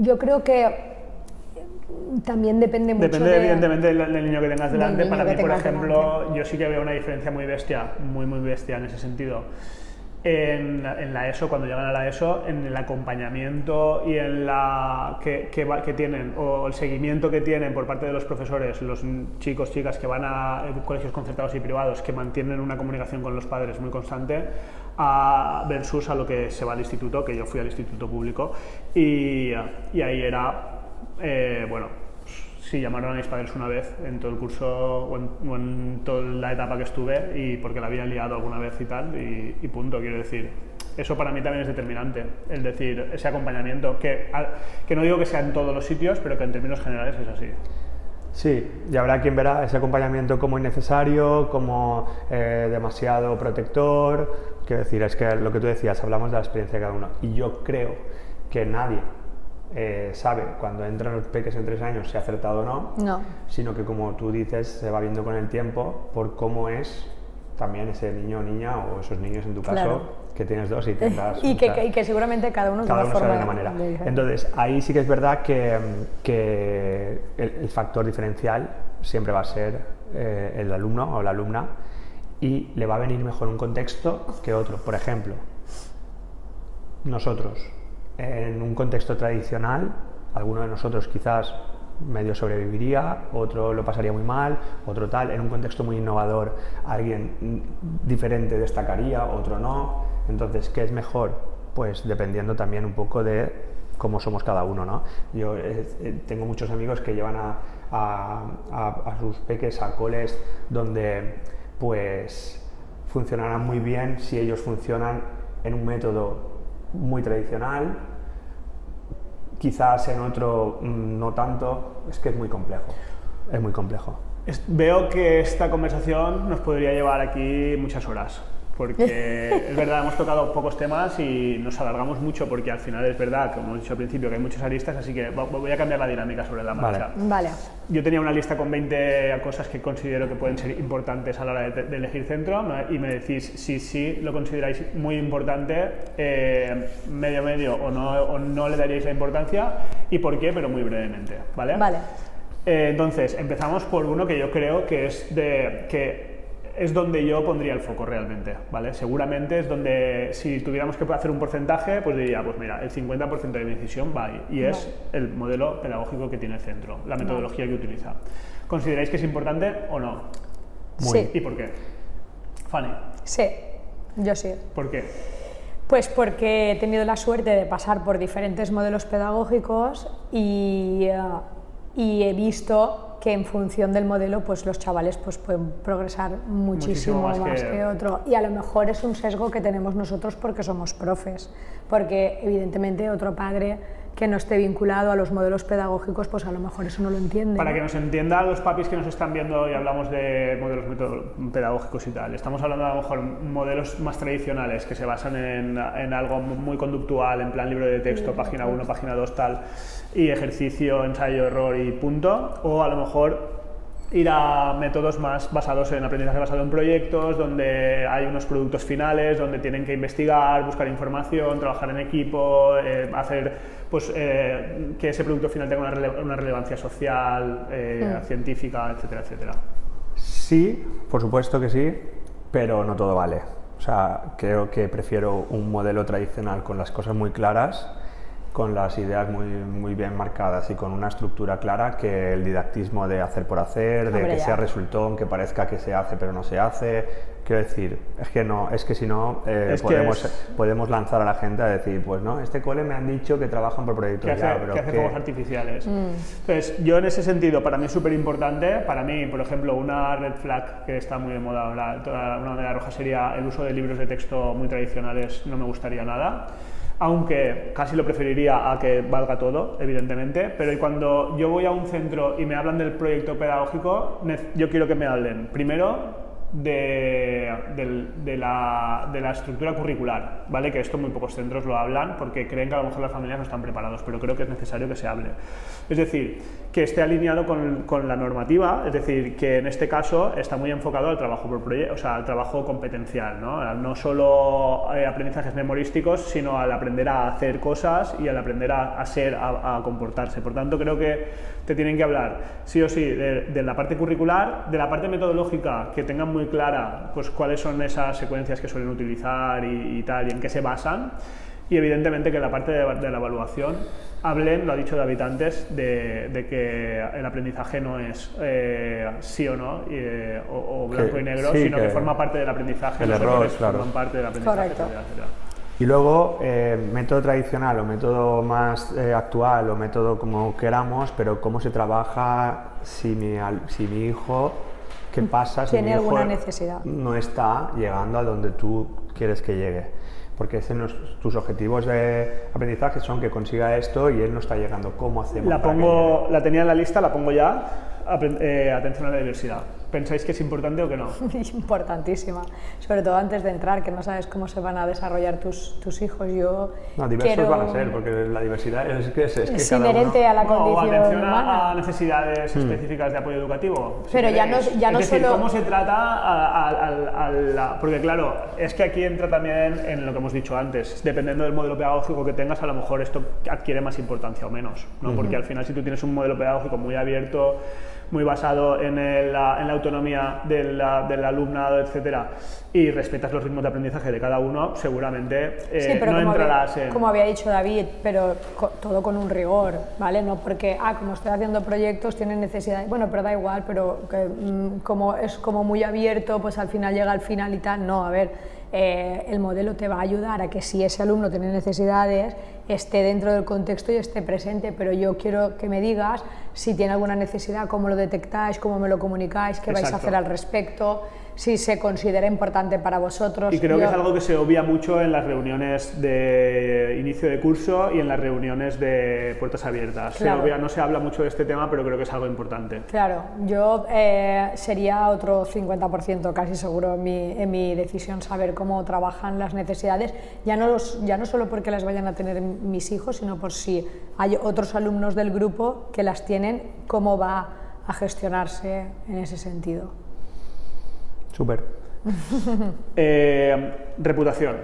yo creo que también depende mucho. Depende evidentemente del niño que tengas delante. Para mí, por ejemplo, yo sí que veo una diferencia muy bestia, muy bestia en ese sentido. En la ESO, cuando llegan a la ESO, en el acompañamiento y en la que tienen, o el seguimiento que tienen por parte de los profesores, los chicos, chicas que van a colegios concertados y privados, que mantienen una comunicación con los padres muy constante, versus a lo que se va al instituto, que yo fui al instituto público, y ahí era, sí, llamaron a mis padres una vez en todo el curso o en toda la etapa que estuve y porque la había liado alguna vez y tal y punto, quiero decir. Eso para mí también es determinante, es decir, ese acompañamiento, que no digo que sea en todos los sitios, pero que en términos generales es así. Sí, y habrá quien verá ese acompañamiento como innecesario, como demasiado protector. Quiero decir, es que lo que tú decías, hablamos de la experiencia de cada uno y yo creo que nadie sabe cuando entran los peques en 3 años si ha acertado o no, sino que como tú dices se va viendo con el tiempo por cómo es también ese niño o niña o esos niños en tu caso, que tienes 2 y tendrás y que seguramente cada uno sabe de una manera. Entonces ahí sí que es verdad que el factor diferencial siempre va a ser el alumno o la alumna y le va a venir mejor un contexto que otro. Por ejemplo, nosotros en un contexto tradicional, alguno de nosotros quizás medio sobreviviría, otro lo pasaría muy mal, otro tal. En un contexto muy innovador, alguien diferente destacaría, otro no. Entonces, ¿qué es mejor? Pues dependiendo también un poco de cómo somos cada uno, ¿no? Yo tengo muchos amigos que llevan a sus peques a coles donde, pues, funcionarán muy bien si ellos funcionan en un método muy tradicional, quizás en otro no tanto. Es que es muy complejo, es muy complejo. Veo que esta conversación nos podría llevar aquí muchas horas, porque es verdad, hemos tocado pocos temas y nos alargamos mucho, porque al final es verdad, como he dicho al principio, que hay muchas aristas, así que voy a cambiar la dinámica sobre la marcha. Vale. Yo tenía una lista con 20 cosas que considero que pueden ser importantes a la hora de elegir centro, ¿no? Y me decís si lo consideráis muy importante, medio o no le daríais la importancia, y por qué, pero muy brevemente, ¿vale? Vale. Entonces, empezamos por uno que yo creo que es donde yo pondría el foco realmente, ¿vale? Seguramente es donde, si tuviéramos que hacer un porcentaje, pues diría, pues mira, el 50% de mi decisión va ahí, y es el modelo pedagógico que tiene el centro, la metodología que utiliza. ¿Consideráis que es importante o no? Sí. ¿Y por qué? Fanny. Sí, yo sí. ¿Por qué? Pues porque he tenido la suerte de pasar por diferentes modelos pedagógicos y he visto que en función del modelo pues los chavales pues pueden progresar muchísimo más que otro, y a lo mejor es un sesgo que tenemos nosotros porque somos profes, porque evidentemente otro padre que no esté vinculado a los modelos pedagógicos pues a lo mejor eso no lo entiende. Para que nos entiendan los papis que nos están viendo y hablamos de modelos pedagógicos y tal, estamos hablando a lo mejor modelos más tradicionales que se basan en algo muy conductual, en plan libro de texto, página 1, página 2, tal, y ejercicio, ensayo, error y punto, o a lo mejor ir a métodos más basados en aprendizaje basado en proyectos, donde hay unos productos finales, donde tienen que investigar, buscar información, trabajar en equipo, hacer pues, que ese producto final tenga una relevancia social, científica, etcétera, etcétera. Sí, por supuesto que sí, pero no todo vale. O sea, creo que prefiero un modelo tradicional con las cosas muy claras, con las ideas muy bien marcadas y con una estructura clara, que el didactismo de hacer por hacer, de que sea resultón, que parezca que se hace pero no se hace. Quiero decir, es que si no podemos lanzar a la gente a decir, pues no, este cole me han dicho que trabajan por proyectos que hace fuegos artificiales. Entonces, yo en ese sentido, para mí es súper importante. Para mí, por ejemplo, una red flag que está muy de moda ahora, una bandera roja, sería el uso de libros de texto muy tradicionales. No me gustaría nada, aunque casi lo preferiría a que valga todo, evidentemente, pero cuando yo voy a un centro y me hablan del proyecto pedagógico, yo quiero que me hablen primero de la estructura curricular, ¿vale? Que esto muy pocos centros lo hablan porque creen que a lo mejor las familias no están preparados, pero creo que es necesario que se hable. Es decir, que esté alineado con la normativa, es decir, que en este caso está muy enfocado al trabajo por proyecto, o sea, al trabajo competencial, ¿no? No solo aprendizajes memorísticos, sino al aprender a hacer cosas y al aprender a ser, a comportarse. Por tanto, creo que te tienen que hablar sí o sí de la parte curricular, de la parte metodológica, que tengan muy clara pues cuáles son esas secuencias que suelen utilizar y tal, y en qué se basan, y evidentemente que en la parte de la evaluación hablen, lo ha dicho David antes, de que el aprendizaje no es sí o no, o blanco y negro, sí, sino que forma parte del aprendizaje, el error, claro. Forman parte del aprendizaje, etcétera. Y luego, método tradicional o método más actual o método como queramos, pero cómo se trabaja si mi hijo, ¿qué pasa si mi hijo alguna necesidad? No está llegando a donde tú quieres que llegue? Porque tus objetivos de aprendizaje son que consiga esto y él no está llegando. ¿Cómo hacemos? La tenía en la lista, la pongo ya. Atención a la diversidad. ¿Pensáis que es importante o que no? Importantísima, sobre todo antes de entrar, que no sabes cómo se van a desarrollar tus hijos. Diversos van a ser, porque la diversidad es inherente a la condición atención humana. a necesidades específicas de apoyo educativo. Pero ya no es decir, solo... cómo se trata porque claro, es que aquí entra también en lo que hemos dicho antes, dependiendo del modelo pedagógico que tengas, a lo mejor esto adquiere más importancia o menos, ¿no? Porque al final, si tú tienes un modelo pedagógico muy abierto, muy basado en la autonomía del alumnado, etcétera, y respetas los ritmos de aprendizaje de cada uno, seguramente no entrarás en... Como había dicho David, pero todo con un rigor, ¿vale? No porque, como estoy haciendo proyectos, tienen necesidad, bueno, pero da igual, pero como es como muy abierto, pues al final llega al final y tal. No, a ver, el modelo te va a ayudar a que si ese alumno tiene necesidades, esté dentro del contexto y esté presente, pero yo quiero que me digas si tiene alguna necesidad, cómo lo detectáis, cómo me lo comunicáis, qué vais a hacer al respecto, si se considera importante para vosotros. Y creo que es algo que se obvia mucho en las reuniones de inicio de curso y en las reuniones de puertas abiertas. Claro. No se habla mucho de este tema, pero creo que es algo importante. Claro, yo sería otro 50% casi seguro en mi decisión saber cómo trabajan las necesidades, ya no solo porque las vayan a tener mis hijos, sino por si hay otros alumnos del grupo que las tienen, cómo va a gestionarse en ese sentido. Súper. Reputación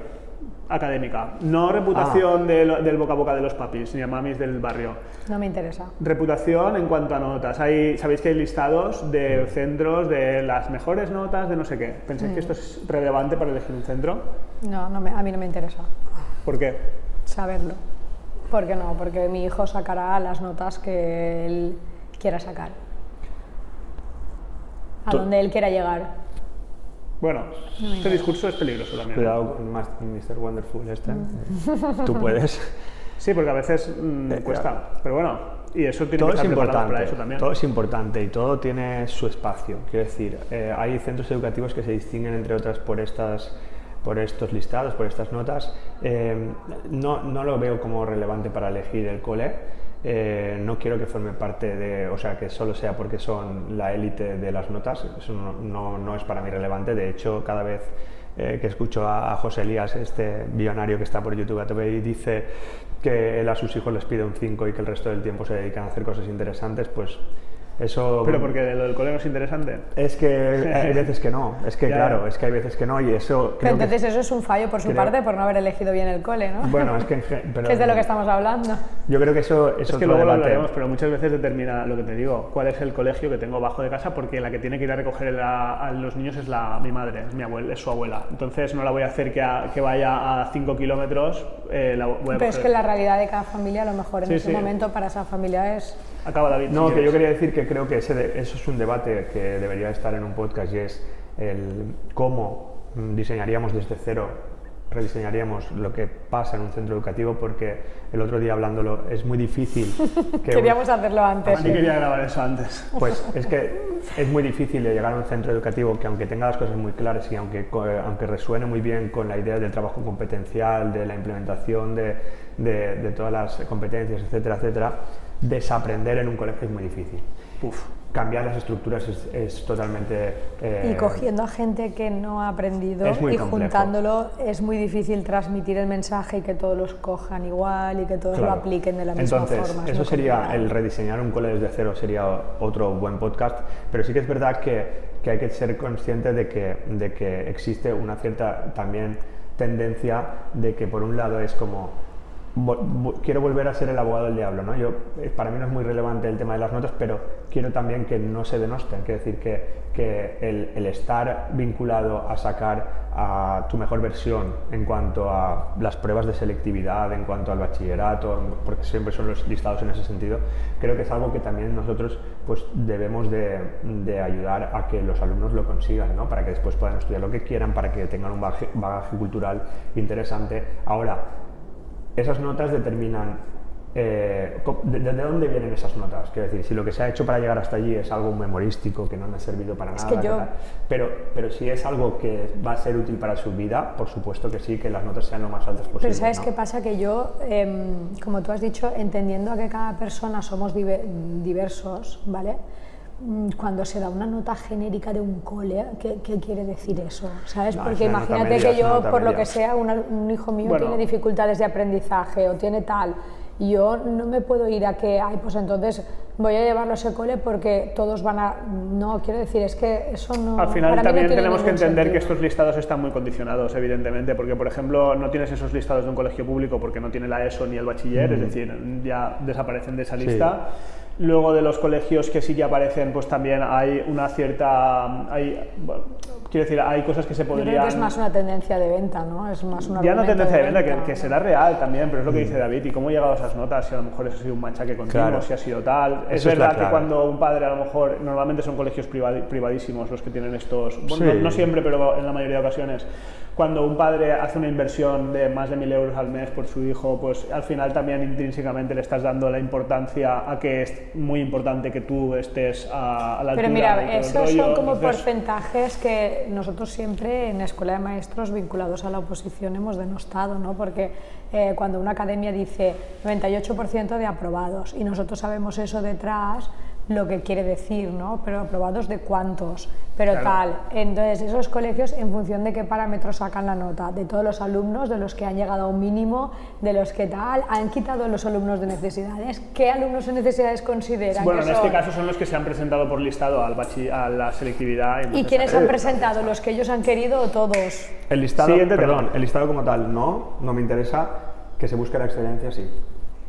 académica, no reputación del boca a boca de los papis ni a mamis del barrio. No me interesa. Reputación en cuanto a notas. Sabéis que hay listados de centros de las mejores notas de no sé qué. ¿Pensáis que esto es relevante para elegir un centro? No, a mí no me interesa. ¿Por qué? Saberlo. ¿Por qué no? Porque mi hijo sacará las notas que él quiera sacar. A donde él quiera llegar. Bueno, este discurso es peligroso también. Cuidado con Mr. Wonderful Tú puedes. Sí, porque a veces cuesta. Pero bueno, y eso tiene todo que estar es importante, para eso también. todo es importante y todo tiene su espacio. Quiero decir, hay centros educativos que se distinguen entre otras por estos listados, por estas notas. No lo veo como relevante para elegir el cole. No quiero que forme parte o sea, que solo sea porque son la élite de las notas. Eso no es para mí relevante. De hecho, cada vez que escucho a José Elías, este billonario que está por YouTube a tope y dice que él a sus hijos les pide un 5 y que el resto del tiempo se dedican a hacer cosas interesantes, pues eso... Pero porque lo del cole no es interesante. Es que hay veces que no, es que claro, es que hay veces que no y eso... Pero entonces eso es un fallo por su parte por no haber elegido bien el cole, ¿no? Bueno, es que... Pero, que es de lo que estamos hablando. Yo creo que eso es que luego lo hablaremos, pero muchas veces determina lo que te digo, cuál es el colegio que tengo bajo de casa, porque la que tiene que ir a recoger a los niños es mi madre, es mi abuela, es su abuela. Entonces no la voy a hacer que vaya a 5 kilómetros, la voy a Pero coger. es que la realidad de cada familia, a lo mejor en ese momento para esa familia es... Acaba David. No, que yo quería decir que creo que eso es un debate que debería estar en un podcast y es el cómo diseñaríamos desde cero, rediseñaríamos lo que pasa en un centro educativo, porque el otro día hablándolo es muy difícil que... Queríamos hacerlo antes. A mí quería grabar eso antes. Pues es que es muy difícil de llegar a un centro educativo que, aunque tenga las cosas muy claras y aunque resuene muy bien con la idea del trabajo competencial, de la implementación de todas las competencias, etcétera, etcétera, desaprender en un colegio es muy difícil. Cambiar las estructuras es totalmente... y cogiendo a gente que no ha aprendido y complejo. Juntándolo es muy difícil transmitir el mensaje y que todos los cojan igual y que todos lo apliquen de la misma forma. Entonces, eso sería el rediseñar un cole desde cero, sería otro buen podcast, pero sí que es verdad que hay que ser consciente de que existe una cierta también tendencia de que por un lado es como... quiero volver a ser el abogado del diablo, ¿no? Para mí no es muy relevante el tema de las notas, pero quiero también que no se denosten, quiero decir que el estar vinculado a sacar a tu mejor versión en cuanto a las pruebas de selectividad, en cuanto al bachillerato, porque siempre son los listados en ese sentido, creo que es algo que también nosotros pues debemos de ayudar a que los alumnos lo consigan, ¿no? Para que después puedan estudiar lo que quieran, para que tengan un bagaje cultural interesante. Ahora, esas notas determinan ¿de dónde vienen esas notas? Quiero decir, si lo que se ha hecho para llegar hasta allí es algo memorístico que no me ha servido para nada, pero si es algo que va a ser útil para su vida, por supuesto que sí, que las notas sean lo más altas posible. Pero ¿sabes qué pasa? Que yo, como tú has dicho, entendiendo a que cada persona somos diversos, ¿vale? Cuando se da una nota genérica de un cole, ¿qué quiere decir eso? ¿Sabes? Porque imagínate que yo, por lo que sea, un hijo mío tiene dificultades de aprendizaje o tiene tal, y yo no me puedo ir a que, pues entonces voy a llevarlo a ese cole porque todos van a... No, quiero decir, es que eso no... Al final también tenemos que entender que estos listados están muy condicionados, evidentemente, porque, por ejemplo, no tienes esos listados de un colegio público porque no tiene la ESO ni el bachiller, es decir, ya desaparecen de esa lista. Luego, de los colegios que sí que aparecen, pues también hay una cierta... quiero decir, hay cosas que se podrían... Yo creo que es más una tendencia de venta, ¿no? Es más una... Ya no tendencia de venta, que será real también, pero es lo que dice David, y cómo he llegado a esas notas, si a lo mejor eso ha sido un machaque continuo, si ha sido tal... Es verdad que cuando un padre, a lo mejor, normalmente son colegios privadísimos los que tienen estos... Bueno, no siempre, pero en la mayoría de ocasiones. cuando un padre hace una inversión de más de 1.000 euros al mes por su hijo, pues al final también intrínsecamente le estás dando la importancia a que es muy importante que tú estés a la altura. Pero mira, esos son como porcentajes que nosotros siempre en la Escuela de Maestros vinculados a la oposición hemos denostado, ¿no? Porque cuando una academia dice 98% de aprobados y nosotros sabemos eso detrás, lo que quiere decir, ¿no? Pero aprobados de cuántos, pero claro. Tal. Entonces, esos colegios, en función de qué parámetros sacan la nota, de todos los alumnos, de los que han llegado a un mínimo, de los que tal, han quitado los alumnos de necesidades. ¿Qué alumnos de necesidades consideran? Bueno, en este caso son los que se han presentado por listado a la selectividad. ¿Y quiénes han presentado? ¿Los que ellos han querido o todos? El listado, perdón, el listado como tal no me interesa, que se busque la excelencia, sí.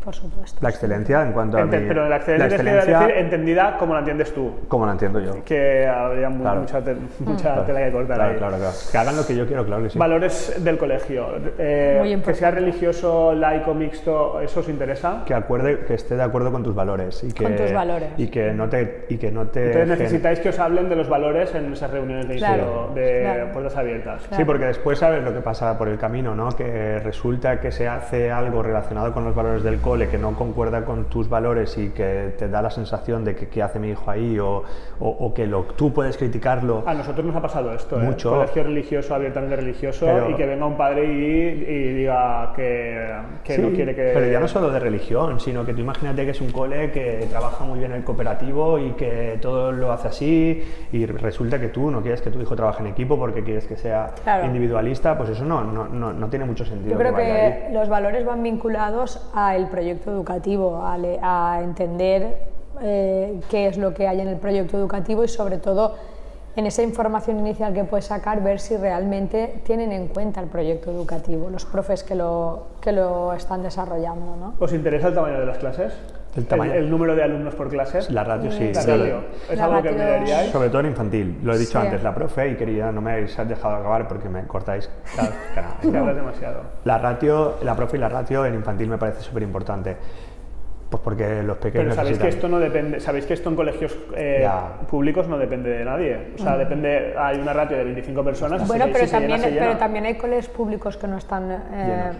Por supuesto. La excelencia en cuanto a pero la excelencia decir, entendida como la entiendes tú. Como la entiendo yo. Que habría mucha tela que cortar ahí. Claro. Que hagan lo que yo quiero, claro que sí. Valores del colegio. Que sea religioso, laico, mixto, ¿eso os interesa? Que esté de acuerdo con tus valores. Y que, con tus valores. Y que no te... Entonces necesitáis que os hablen de los valores en esas reuniones de puertas abiertas. Claro. Sí, porque después sabes lo que pasa por el camino, ¿no? Que resulta que se hace algo relacionado con los valores del cole que no concuerda con tus valores y que te da la sensación de que qué hace mi hijo ahí o que tú puedes criticarlo. A nosotros nos ha pasado esto, mucho. Colegio religioso, abiertamente religioso, y que venga un padre y diga que sí, no quiere que... Pero ya no solo de religión, sino que tú imagínate que es un cole que trabaja muy bien el cooperativo y que todo lo hace así y resulta que tú no quieres que tu hijo trabaje en equipo porque quieres que sea individualista, pues eso no tiene mucho sentido. Yo creo que los valores van vinculados al proyecto educativo, a entender qué es lo que hay en el proyecto educativo y sobre todo en esa información inicial que puedes sacar ver si realmente tienen en cuenta el proyecto educativo, los profes que lo están desarrollando, ¿no? ¿Os interesa el tamaño de las clases? ¿El número de alumnos por clase? La ratio, sí. La ratio. ¿Es algo que miraríais? Sobre todo en infantil. Lo he dicho antes, la profe, y quería, no me habéis dejado acabar porque me cortáis. Claro, hablas demasiado. La profe y la ratio en infantil me parece súper importante. Pues porque los pequeños Pero sabéis que esto en colegios públicos no depende de nadie. O sea, hay una ratio de 25 personas. Bueno, pero también hay colegios públicos que no están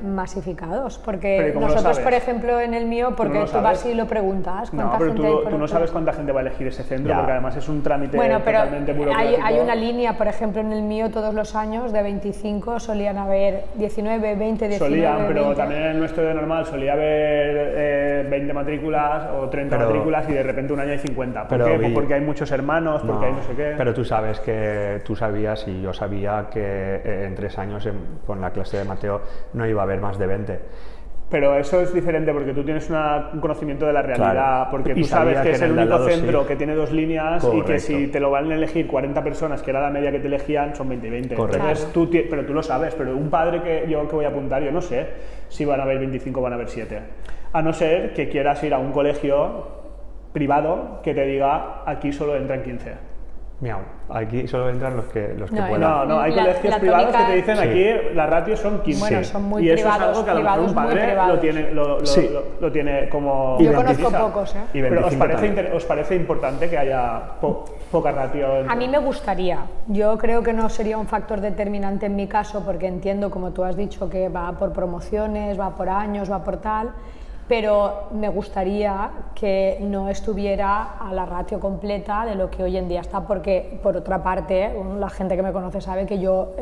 masificados. Porque nosotros, por ejemplo, en el mío, porque tú vas y lo preguntas, ¿cuánta gente hay? Tú no sabes cuánta gente va a elegir ese centro, porque además es un trámite totalmente burocrático. Hay una línea, por ejemplo, en el mío todos los años de 25 solían haber 19, 20, 19, Solían, pero 20. también en el nuestro de normal solía haber 20 matrículas o 30 matrículas y de repente un año hay 50. ¿Por qué? Pues porque hay muchos hermanos, porque hay no sé qué. Pero tú sabías y yo sabía que en 3 años con la clase de Mateo no iba a haber más de 20. Pero eso es diferente porque tú tienes un conocimiento de la realidad, porque tú sabes que es el único centro que tiene 2 líneas. Correcto. Y que si te lo van a elegir 40 personas, que era la media que te elegían, son 20 y 20. Correcto. Entonces, pero tú lo sabes, pero un padre que voy a apuntar, yo no sé si van a haber 25 o van a haber 7. A no ser que quieras ir a un colegio privado que te diga aquí solo entran 15. Miau, aquí solo entran los que puedan. No, hay colegios privados que te dicen aquí las ratios son 15. Bueno, son muy y eso privados, es algo que a lo mejor un padre lo tiene como... Yo conozco pocos, Pero ¿os parece importante que haya poca ratio? A mí me gustaría. Yo creo que no sería un factor determinante en mi caso, porque entiendo, como tú has dicho, que va por promociones, va por años, va por tal... pero me gustaría que no estuviera a la ratio completa de lo que hoy en día está, porque por otra parte, la gente que me conoce sabe que yo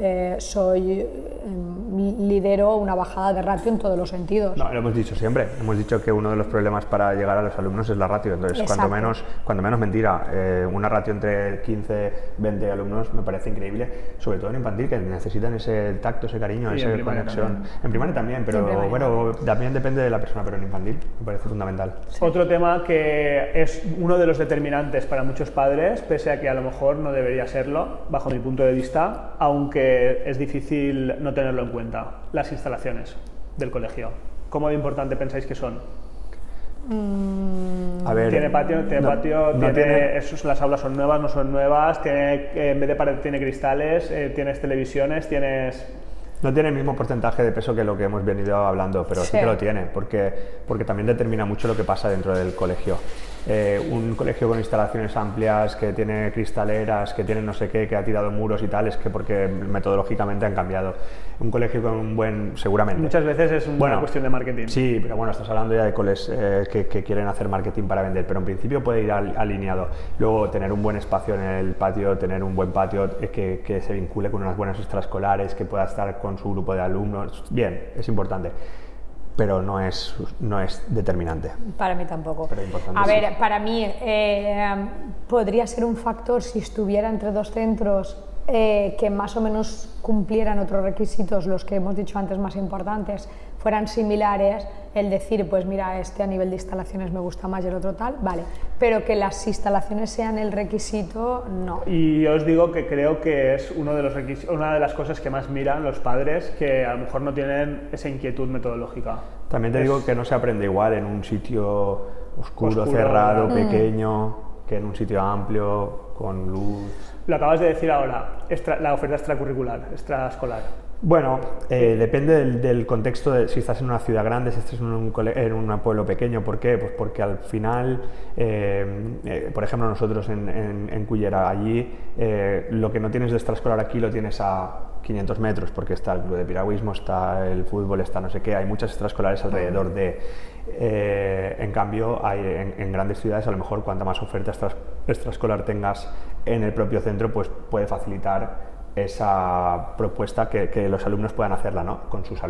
lidero una bajada de ratio en todos los sentidos. No, lo hemos dicho siempre, hemos dicho que uno de los problemas para llegar a los alumnos es la ratio, entonces cuando menos mentira, una ratio entre 15 20 alumnos me parece increíble, sobre todo en infantil, que necesitan ese tacto, ese cariño, esa conexión. También. En primaria también, pero bueno, también depende de la persona, pero en infantil me parece fundamental. Sí. Otro tema que es uno de los determinantes para muchos padres, pese a que a lo mejor no debería serlo, bajo mi punto de vista, aunque es difícil no tenerlo en cuenta, las instalaciones del colegio. ¿Cómo de importante pensáis que son? A ver, ¿Tiene patio? Las aulas son nuevas, no son nuevas, en vez de pared tiene cristales, tienes televisiones, No tiene el mismo porcentaje de peso que lo que hemos venido hablando, pero sí que lo tiene, porque también determina mucho lo que pasa dentro del colegio. un colegio con instalaciones amplias, que tiene cristaleras, que tiene no sé qué, que ha tirado muros y tal, es que porque metodológicamente han cambiado. Un colegio con un buen, seguramente. Muchas veces es una cuestión de marketing. Sí, pero bueno, estás hablando ya de coles que quieren hacer marketing para vender, pero en principio puede ir alineado. Luego tener un buen espacio en el patio, tener un buen patio que se vincule con unas buenas extraescolares, que pueda estar con su grupo de alumnos. Bien, es importante. Pero no es determinante. Para mí tampoco. Pero importante, a ver, para mí podría ser un factor si estuviera entre dos centros que más o menos cumplieran otros requisitos, los que hemos dicho antes más importantes, fueran similares, el decir, pues mira, este a nivel de instalaciones me gusta más y el otro tal, vale, pero que las instalaciones sean el requisito, no. Y os digo que creo que es una de las cosas que más miran los padres, que a lo mejor no tienen esa inquietud metodológica. También te digo que no se aprende igual en un sitio oscuro cerrado, pequeño, que en un sitio amplio, con luz. Lo acabas de decir ahora, la oferta extracurricular, extraescolar. Bueno, depende del contexto, de si estás en una ciudad grande, si estás en un pueblo pequeño. ¿Por qué? Pues porque al final, por ejemplo, nosotros en Cullera, allí, lo que no tienes de extraescolar aquí lo tienes a 500 metros, porque está el club de piragüismo, está el fútbol, está no sé qué, hay muchas extraescolares alrededor de... en cambio, en grandes ciudades, a lo mejor, cuanta más oferta extraescolar tengas en el propio centro, pues puede facilitar esa propuesta que los alumnos puedan hacerla, ¿no? Con sus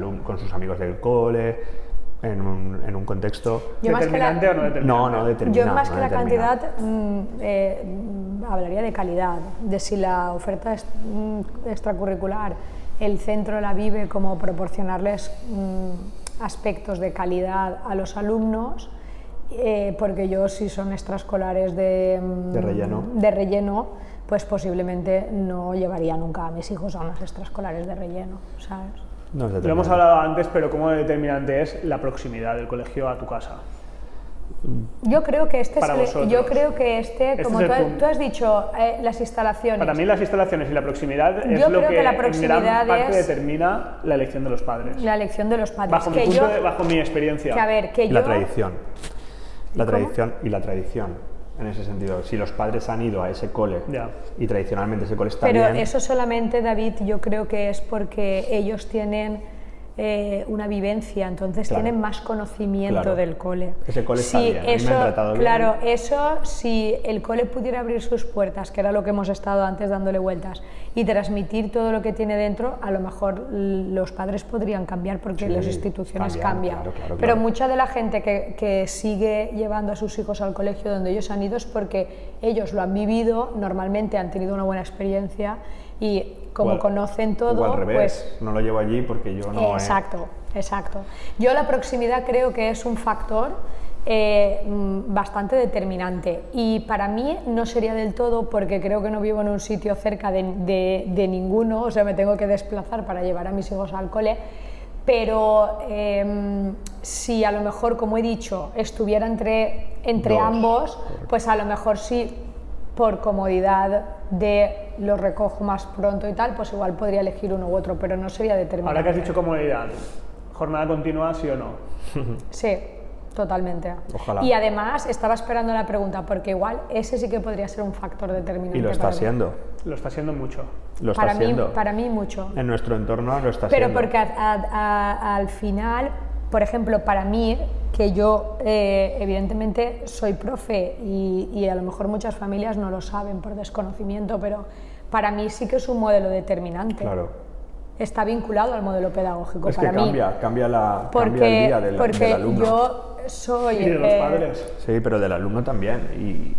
amigos del cole, en un contexto... ¿Determinante o no determinante? No determinante. Yo más que la cantidad hablaría de calidad, de si la oferta extracurricular, el centro la vive como proporcionarles aspectos de calidad a los alumnos, porque yo, si son extraescolares de relleno, pues posiblemente no llevaría nunca a mis hijos a unas extraescolares de relleno, ¿sabes? Lo hemos hablado antes, pero ¿cómo determinante es la proximidad del colegio a tu casa? Yo creo que como es tú has dicho, las instalaciones. Para mí las instalaciones y la proximidad es lo que en gran parte determina la elección de los padres. La elección de los padres. Bajo mi experiencia. La tradición. La tradición y la tradición. En ese sentido, si los padres han ido a ese cole y tradicionalmente ese cole está bien... Pero eso solamente, David, yo creo que es porque ellos tienen una vivencia, entonces tienen más conocimiento del cole. Ese cole está bien, a mí me han tratado bien. Claro, eso, si el cole pudiera abrir sus puertas, que era lo que hemos estado antes dándole vueltas, y transmitir todo lo que tiene dentro, a lo mejor los padres podrían cambiar, porque las instituciones cambian. Claro. Pero mucha de la gente que sigue llevando a sus hijos al colegio donde ellos han ido es porque ellos lo han vivido, normalmente han tenido una buena experiencia y como conocen todo... O al revés, pues, no lo llevo allí porque yo no... Exacto. Yo la proximidad creo que es un factor bastante determinante, y para mí no sería del todo, porque creo que no vivo en un sitio cerca de ninguno, o sea, me tengo que desplazar para llevar a mis hijos al cole, pero si a lo mejor, como he dicho, estuviera entre ambos, pues a lo mejor sí, por comodidad de lo recojo más pronto y tal, pues igual podría elegir uno u otro, pero no sería determinante. Ahora que has dicho comodidad, ¿jornada continua sí o no? Sí, totalmente. Ojalá. Y además estaba esperando la pregunta, porque igual ese sí que podría ser un factor determinante. Y lo está siendo. Lo está siendo mucho. Lo está siendo. Para mí mucho. En nuestro entorno lo está siendo. Pero porque al final, por ejemplo, para mí, que yo evidentemente soy profe y a lo mejor muchas familias no lo saben por desconocimiento, pero para mí sí que es un modelo determinante. Claro. Está vinculado al modelo pedagógico. Es para que cambia el día del alumno. Yo soy... Y de los padres. Sí, pero del alumno también.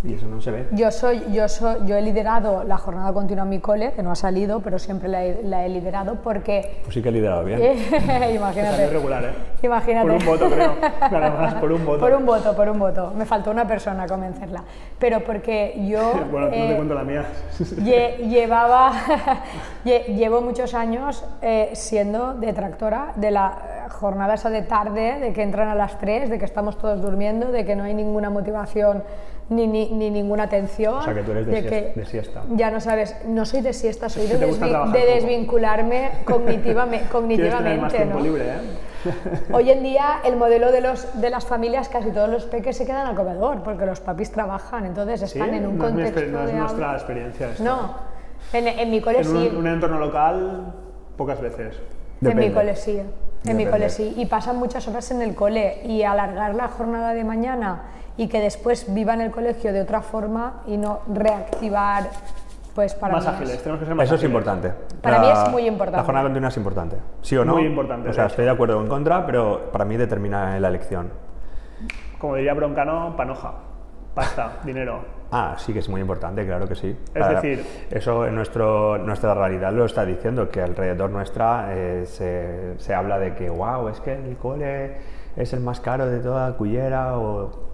Y eso no se ve. Yo he liderado la jornada continua en mi cole, que no ha salido, pero siempre la he liderado porque... Pues sí que he liderado bien. Imagínate. Es regular, ¿eh? Imagínate. Por un voto, creo. Nada más, por un voto. Por un voto. Me faltó una persona a convencerla. Pero porque yo... Bueno, no te cuento la mía. Llevo muchos años siendo detractora de la jornada esa de tarde, de que entran a las 3, de que estamos todos durmiendo, de que no hay ninguna motivación ni ninguna atención. O sea, que tú eres de siesta. Ya no sabes, no soy de siesta, soy de desvincularme cognitivamente. Quieres tener más tiempo libre, ¿eh? Hoy en día el modelo de las familias, casi todos los peques se quedan al comedor, porque los papis trabajan, entonces están en un contexto no es nuestra experiencia esto. No, en mi cole sí. En un entorno local, pocas veces. Depende. En mi cole sí. En mi cole sí. Y pasan muchas horas en el cole, y alargar la jornada de mañana y que después vivan el colegio de otra forma y no reactivar, pues para más mí ágiles, tenemos que ser más Eso ágiles. es importante. Para mí es muy importante. La jornada continua es importante, ¿sí o no? Muy importante. O sea, estoy de acuerdo o en contra, pero para mí determina la elección. Como diría Broncano, panoja, pasta, dinero. Ah, sí que es muy importante, claro que sí. Es decir, eso en nuestra realidad lo está diciendo, que alrededor nuestra se habla de que, wow, es que el cole es el más caro de toda Cullera, o...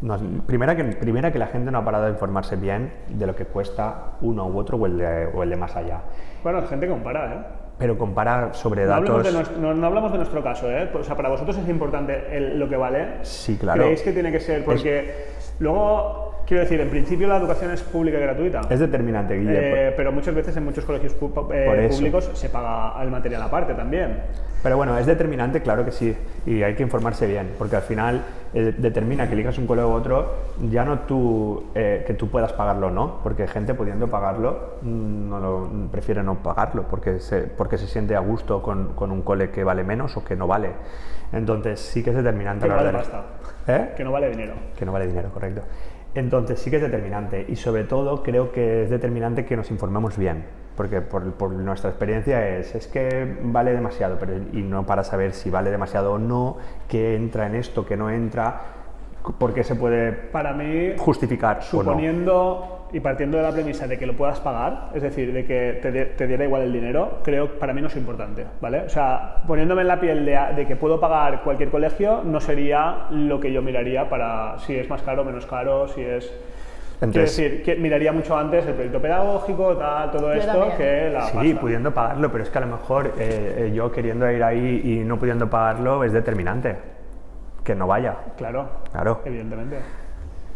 No, primera que la gente no ha parado de informarse bien de lo que cuesta uno u otro o el de más allá. Bueno, la gente compara, ¿eh? Pero compara sobre no datos... No hablamos de nuestro caso, ¿eh? O sea, para vosotros es importante lo que vale. Sí, claro. ¿Creéis que tiene que ser? Porque luego, quiero decir, en principio la educación es pública y gratuita. Es determinante, Guille. Pero muchas veces en muchos colegios públicos se paga el material aparte también. Pero bueno, es determinante, claro que sí, y hay que informarse bien, porque al final determina que elijas un cole u otro, ya no que tú puedas pagarlo o no, porque gente pudiendo pagarlo prefiere no pagarlo, porque se siente a gusto con un cole que vale menos o que no vale. Entonces sí que es determinante. Que no vale pasta. ¿Eh? Que no vale dinero. Que no vale dinero, correcto. Entonces sí que es determinante, y sobre todo creo que es determinante que nos informemos bien. Porque por nuestra experiencia es que vale demasiado, y no para saber si vale demasiado o no, qué entra en esto, qué no entra, por qué se puede para mí, justificar suponiendo o no. Y partiendo de la premisa de que lo puedas pagar, es decir, de que te diera igual el dinero, creo que para mí no es importante, ¿vale? O sea, poniéndome en la piel de que puedo pagar cualquier colegio, no sería lo que yo miraría para si es más caro o menos caro, si es... Entonces, quiero decir, que miraría mucho antes el proyecto pedagógico, todo esto, también. Que la pasta. Sí, pudiendo pagarlo, pero es que a lo mejor yo queriendo ir ahí y no pudiendo pagarlo es determinante. Que no vaya. Claro, evidentemente.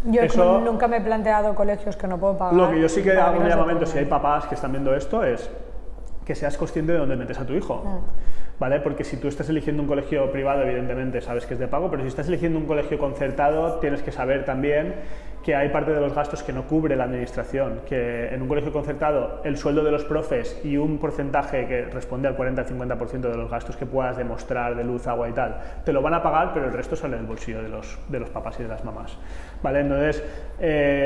Yo nunca me he planteado colegios que no puedo pagar. Lo que yo sí que hago un llamamiento, si hay papás que están viendo esto, es que seas consciente de dónde metes a tu hijo. ¿Vale? Porque si tú estás eligiendo un colegio privado, evidentemente sabes que es de pago, pero si estás eligiendo un colegio concertado, tienes que saber también que hay parte de los gastos que no cubre la administración, que en un colegio concertado el sueldo de los profes y un porcentaje que responde al 40 al 50% de los gastos que puedas demostrar de luz, agua y tal, te lo van a pagar, pero el resto sale del bolsillo de los papás y de las mamás. ¿Vale? Entonces,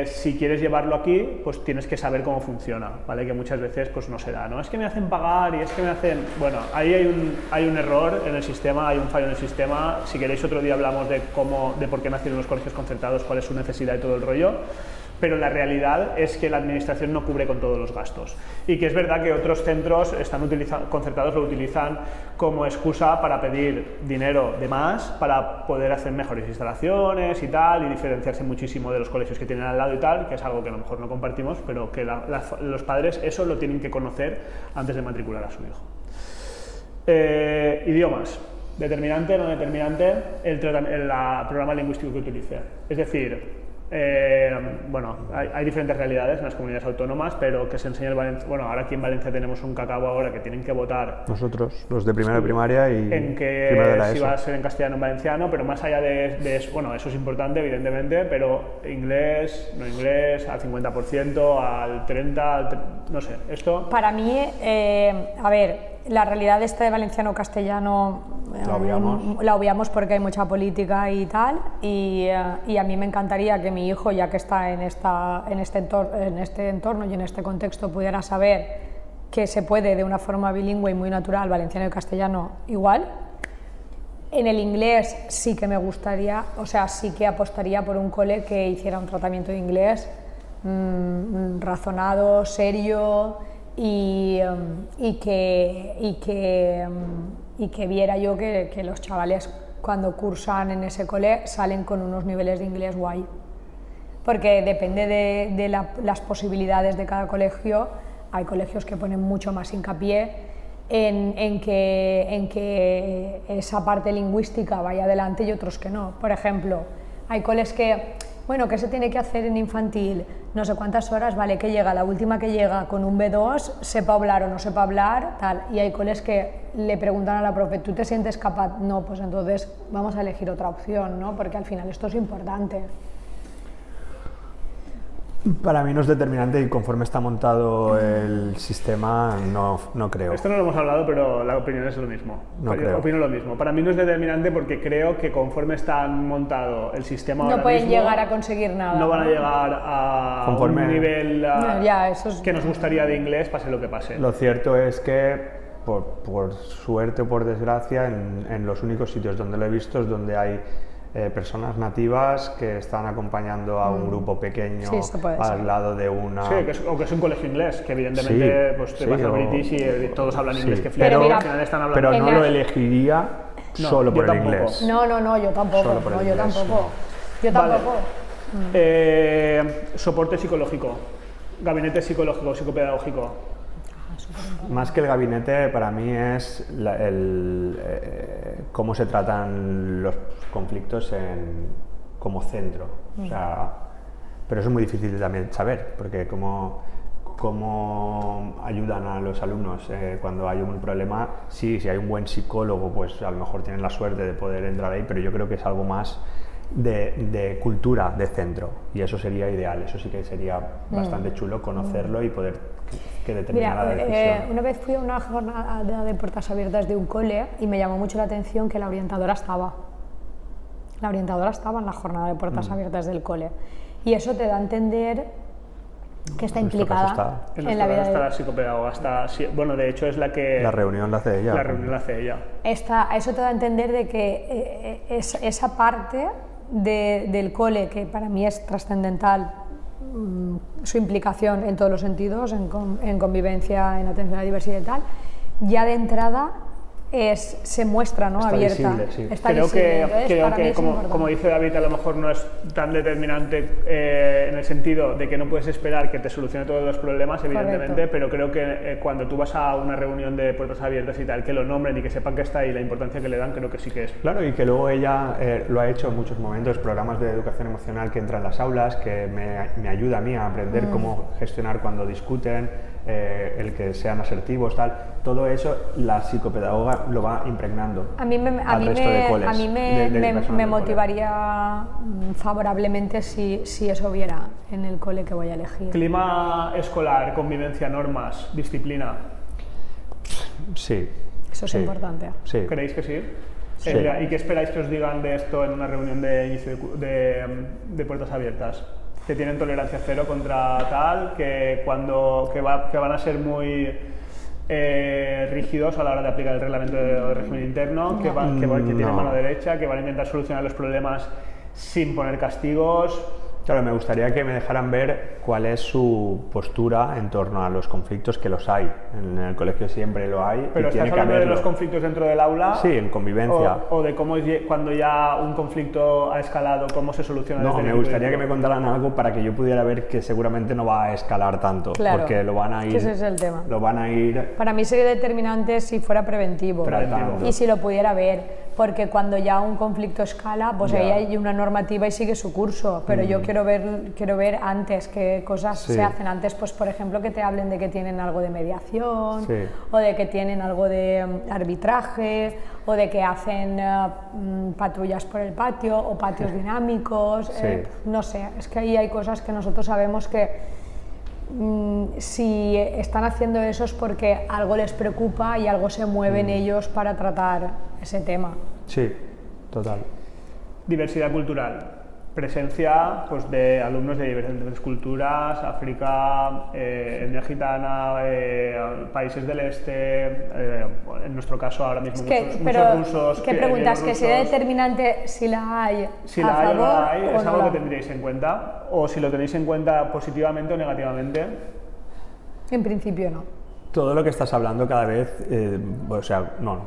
si quieres llevarlo aquí, pues tienes que saber cómo funciona, ¿vale? Que muchas veces pues no se da, ¿no? Es que me hacen pagar y es que me hacen... Bueno, ahí hay un error en el sistema, hay un fallo en el sistema. Si queréis otro día hablamos de por qué nacieron los colegios concertados, cuál es su necesidad y todo el rollo, pero la realidad es que la administración no cubre con todos los gastos y que es verdad que otros centros concertados lo utilizan como excusa para pedir dinero de más para poder hacer mejores instalaciones y tal, y diferenciarse muchísimo de los colegios que tienen al lado y tal, que es algo que a lo mejor no compartimos, pero que los padres eso lo tienen que conocer antes de matricular a su hijo. Idiomas. Determinante, no determinante, el programa lingüístico que utilice. Es decir, bueno, hay diferentes realidades en las comunidades autónomas, pero que se enseña el valenciano. Bueno, ahora aquí en Valencia tenemos un cacao ahora que tienen que votar. Nosotros, los de primero de primaria y en que primero de la ESO. Si va a ser en castellano o en valenciano, pero más allá de eso, bueno, eso es importante, evidentemente, pero inglés, no inglés, al 50%, al 30%, no sé, esto... Para mí, a ver, la realidad esta de valenciano-castellano la obviamos porque hay mucha política y tal, y a mí me encantaría que mi hijo, ya que está en este entorno y en este contexto, pudiera saber que se puede de una forma bilingüe y muy natural valenciano y castellano igual. En el inglés sí que me gustaría, o sea, sí que apostaría por un cole que hiciera un tratamiento de inglés razonado, serio, y que viera yo que los chavales cuando cursan en ese cole salen con unos niveles de inglés guay, porque depende de las posibilidades de cada colegio. Hay colegios que ponen mucho más hincapié en que esa parte lingüística vaya adelante y otros que no. Por ejemplo, hay coles que bueno, ¿qué se tiene que hacer en infantil? No sé cuántas horas, vale, que llega, la última que llega con un B2, sepa hablar o no sepa hablar, tal. Y hay coles que le preguntan a la profe, ¿tú te sientes capaz? No, pues entonces vamos a elegir otra opción, ¿no? Porque al final esto es importante. Para mí no es determinante y conforme está montado el sistema no creo. Esto no lo hemos hablado, pero la opinión es lo mismo. Creo. Opino lo mismo. Para mí no es determinante porque creo que conforme está montado el sistema ahora no pueden mismo, llegar a conseguir nada. No van a llegar a un nivel que nos gustaría de inglés, pase lo que pase. Lo cierto es que, por suerte o por desgracia, en los únicos sitios donde lo he visto es donde hay personas nativas que están acompañando a un grupo pequeño al lado de una... Sí, o que es un colegio inglés, que evidentemente pues te vas al British y todos hablan inglés que flipas, pero, al final están hablando... Pero no lo elegiría solo por el inglés. No, yo tampoco. Yo tampoco. Vale. Soporte psicológico, gabinete psicológico, psicopedagógico. Más que el gabinete, para mí es cómo se tratan los conflictos como centro. O sea, pero eso es muy difícil también saber, porque cómo ayudan a los alumnos cuando hay un problema. Sí, si hay un buen psicólogo, pues a lo mejor tienen la suerte de poder entrar ahí, pero yo creo que es algo más de cultura de centro, y eso sería ideal. Eso sí que sería bastante chulo conocerlo y poder que determinara la decisión. Una vez fui a una jornada de puertas abiertas de un cole y me llamó mucho la atención que la orientadora estaba en la jornada de puertas abiertas del cole, y eso te da a entender que está implicada en la vida de la psicopedagoga. Bueno, de hecho es la que... La reunión la hace ella. Eso te da a entender de que esa parte del cole, que para mí es trascendental, su implicación en todos los sentidos, en convivencia, en atención a la diversidad y tal, ya de entrada se muestra, ¿no? Está abierta. Visible, sí. Está creo visible. que como dice David, a lo mejor no es tan determinante en el sentido de que no puedes esperar que te solucione todos los problemas, evidentemente. Correcto. Pero creo que cuando tú vas a una reunión de puertas abiertas y tal, que lo nombren y que sepan que está ahí, la importancia que le dan, creo que sí que es. Claro, y que luego ella lo ha hecho en muchos momentos, programas de educación emocional que entran en las aulas, que me ayuda a mí a aprender cómo gestionar cuando discuten, el que sean asertivos, tal. Todo eso la psicopedagoga lo va impregnando al resto de coles. A mí me motivaría favorablemente si eso hubiera en el cole que voy a elegir. Clima escolar, convivencia, normas, disciplina. Sí. Eso es importante. Sí. ¿Creéis que sí? Sí. ¿Y qué esperáis que os digan de esto en una reunión de inicio de puertas abiertas? Que tienen tolerancia cero contra tal, que van a ser muy rígidos a la hora de aplicar el reglamento de régimen interno, que tienen mano derecha, que van a intentar solucionar los problemas sin poner castigos. Claro, me gustaría que me dejaran ver cuál es su postura en torno a los conflictos, que los hay. En el colegio siempre lo hay. Pero ¿estás hablando de los conflictos dentro del aula? Sí, en convivencia. ¿O de cómo cuando ya un conflicto ha escalado, cómo se soluciona? No, me gustaría que me contaran algo para que yo pudiera ver que seguramente no va a escalar tanto. Claro, porque lo van a ir... ese es el tema. Lo van a ir... Para mí sería determinante si fuera preventivo. Y si lo pudiera ver. Porque cuando ya un conflicto escala, pues ahí hay una normativa y sigue su curso. Pero yo quiero ver antes qué cosas se hacen antes, pues por ejemplo que te hablen de que tienen algo de mediación, o de que tienen algo de arbitraje, o de que hacen patrullas por el patio o patios dinámicos, no sé, es que ahí hay cosas que nosotros sabemos que si están haciendo eso es porque algo les preocupa y algo se mueve en ellos para tratar ese tema. Sí, total. Diversidad cultural. Presencia pues, de alumnos de diferentes culturas, África, etnia gitana, países del este, en nuestro caso ahora mismo muchos rusos. ¿Qué preguntas? ¿Que si es determinante si la hay si la hay o no la hay? ¿Es algo que tendríais en cuenta? ¿O si lo tenéis en cuenta positivamente o negativamente? En principio no. Todo lo que estás hablando cada vez,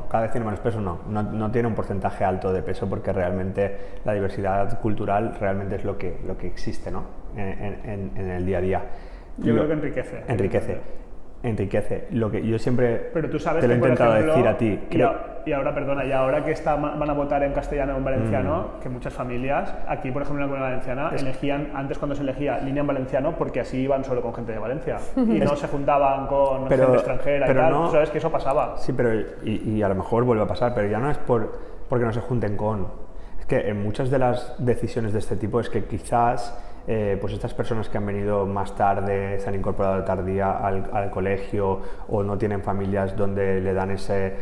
cada vez tiene menos peso, no tiene un porcentaje alto de peso, porque realmente la diversidad cultural realmente es lo que existe, ¿no? en el día a día. Yo creo que enriquece. enriquece. Lo que yo siempre pero tú sabes te lo he que, por intentado ejemplo, decir a ti. Y ahora, perdona, y ahora que van a votar en castellano o en valenciano, que muchas familias, aquí por ejemplo en la Comunidad Valenciana, elegían, antes cuando se elegía línea en valenciano, porque así iban solo con gente de Valencia y no se juntaban con gente extranjera y tal. No, tú sabes que eso pasaba. Sí, pero y a lo mejor vuelve a pasar, pero ya no es porque no se junten con... Es que en muchas de las decisiones de este tipo es que quizás pues estas personas que han venido más tarde, se han incorporado tardía al colegio o no tienen familias donde le dan ese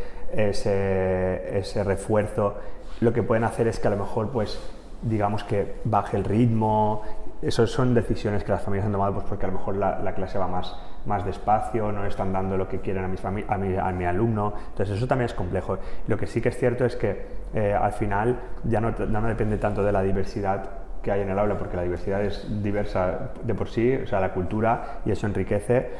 refuerzo, lo que pueden hacer es que a lo mejor pues digamos que baje el ritmo. Esas son decisiones que las familias han tomado pues porque a lo mejor la clase va más despacio, no le están dando lo que quieren a mi alumno, entonces eso también es complejo. Lo que sí que es cierto es que al final ya no depende tanto de la diversidad que hay en el aula, porque la diversidad es diversa de por sí, o sea, la cultura, y eso enriquece.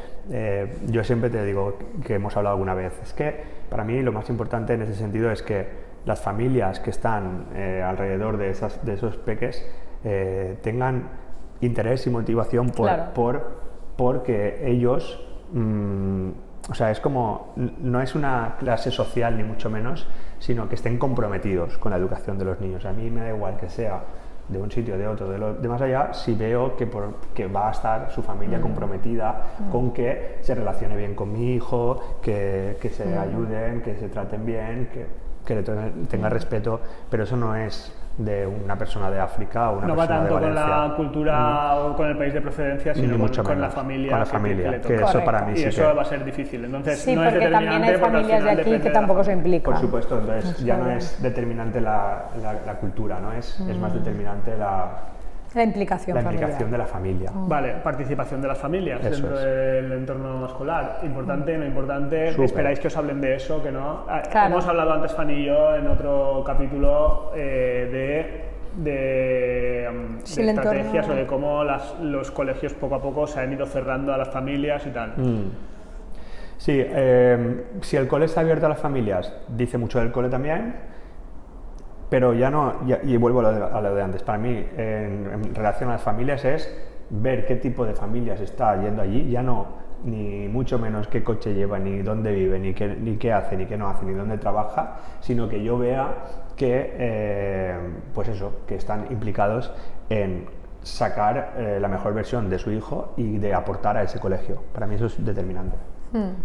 Yo siempre te digo que hemos hablado alguna vez, es que para mí lo más importante en ese sentido es que las familias que están alrededor de esos peques tengan interés y motivación porque ellos, o sea, es como, no es una clase social ni mucho menos, sino que estén comprometidos con la educación de los niños. A mí me da igual que sea de un sitio, de otro, de más allá, si veo que va a estar su familia comprometida con que se relacione bien con mi hijo, que se ayuden, que se traten bien, que le tenga respeto, pero eso no es de una persona de África o una persona de Valencia. No va tanto con la cultura o con el país de procedencia, sino con la familia. Con la familia, que que eso para mí y eso va a ser difícil. Entonces, sí, no es porque también hay familias de aquí que tampoco se implican. Por supuesto, entonces ya no es determinante la cultura, ¿no? Es más determinante la implicación de la familia. Vale, participación de las familias dentro del entorno escolar. Importante, no importante. Súper. Esperáis que os hablen de eso, que no. Claro. Hemos hablado antes, Fanny y yo, en otro capítulo de estrategias o de cómo los colegios poco a poco se han ido cerrando a las familias y tal. Sí, si el cole está abierto a las familias, dice mucho del cole también. Pero ya no, y vuelvo a lo de antes, para mí en relación a las familias es ver qué tipo de familias está yendo allí, ya no ni mucho menos qué coche lleva, ni dónde vive, ni qué hace, ni qué no hace, ni dónde trabaja, sino que yo vea que, pues eso, que están implicados en sacar la mejor versión de su hijo y de aportar a ese colegio. Para mí eso es determinante.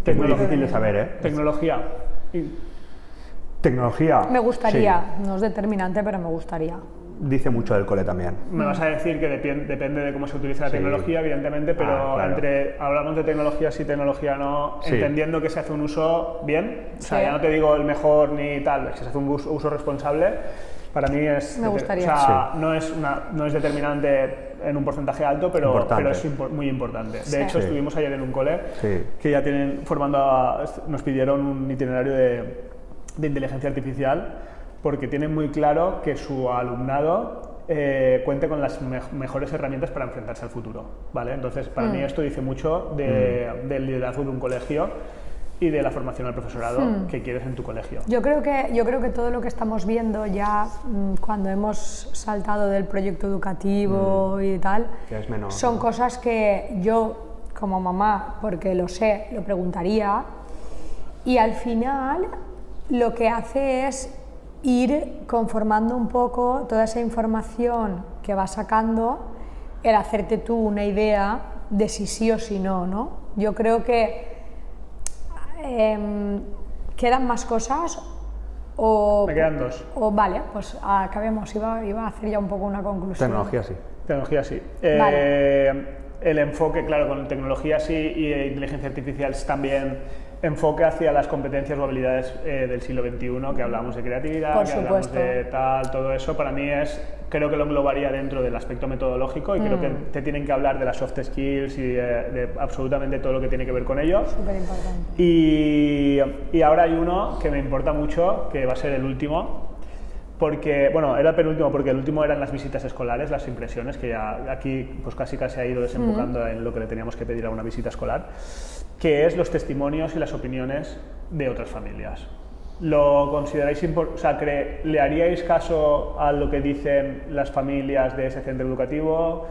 Es muy difícil de saber, ¿eh? Tecnología. Me gustaría, sí. No es determinante, pero me gustaría. Dice mucho del cole también. Me vas a decir que depende de cómo se utiliza la tecnología, evidentemente, pero claro. hablamos de tecnología sí, tecnología no, entendiendo que se hace un uso bien, o sea, sí. Ya no te digo el mejor ni tal, si se hace un uso responsable, para mí es... Me gustaría. O sea, no es determinante en un porcentaje alto, pero es muy importante. De hecho, estuvimos ayer en un cole que ya tienen nos pidieron un itinerario de inteligencia artificial, porque tienen muy claro que su alumnado cuente con las mejores herramientas para enfrentarse al futuro, ¿vale? Entonces, para mí esto dice mucho del liderazgo de un colegio y de la formación al profesorado que quieres en tu colegio. Yo creo que todo lo que estamos viendo ya cuando hemos saltado del proyecto educativo y tal, son cosas que yo, como mamá, porque lo sé, lo preguntaría, y al final lo que hace es ir conformando un poco toda esa información que vas sacando, el hacerte tú una idea de si sí o si no, ¿no? Yo creo que ¿quedan más cosas? Me quedan dos. Vale, pues acabemos. Iba a hacer ya un poco una conclusión. Tecnología sí. Vale. El enfoque, claro, con tecnología sí y inteligencia artificial también. Enfoque hacia las competencias o habilidades del siglo XXI, que hablamos de creatividad, Por que supuesto. hablamos de tal, todo eso, para mí creo que lo englobaría dentro del aspecto metodológico y creo que te tienen que hablar de las soft skills y de absolutamente todo lo que tiene que ver con ello. Súper importante. Y ahora hay uno que me importa mucho, que va a ser el último, porque, bueno, era el penúltimo, porque el último eran las visitas escolares, las impresiones, que ya aquí pues casi ha ido desembocando en lo que le teníamos que pedir a una visita escolar, que es los testimonios y las opiniones de otras familias. ¿Lo consideráis importante? O sea, ¿le haríais caso a lo que dicen las familias de ese centro educativo?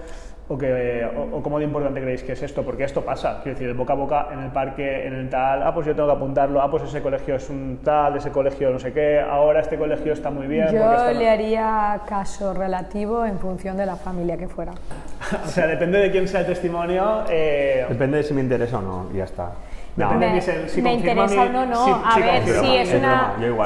o cómo de importante creéis que es esto, porque esto pasa, quiero decir, el boca a boca en el parque, en el tal, pues yo tengo que apuntarlo, pues ese colegio es un tal, ese colegio no sé qué, ahora este colegio está muy bien. Yo le haría caso relativo en función de la familia que fuera. O sea, depende de quién sea el testimonio. Depende de si me interesa o no, y ya está. No, me interesa o no, no. A ver,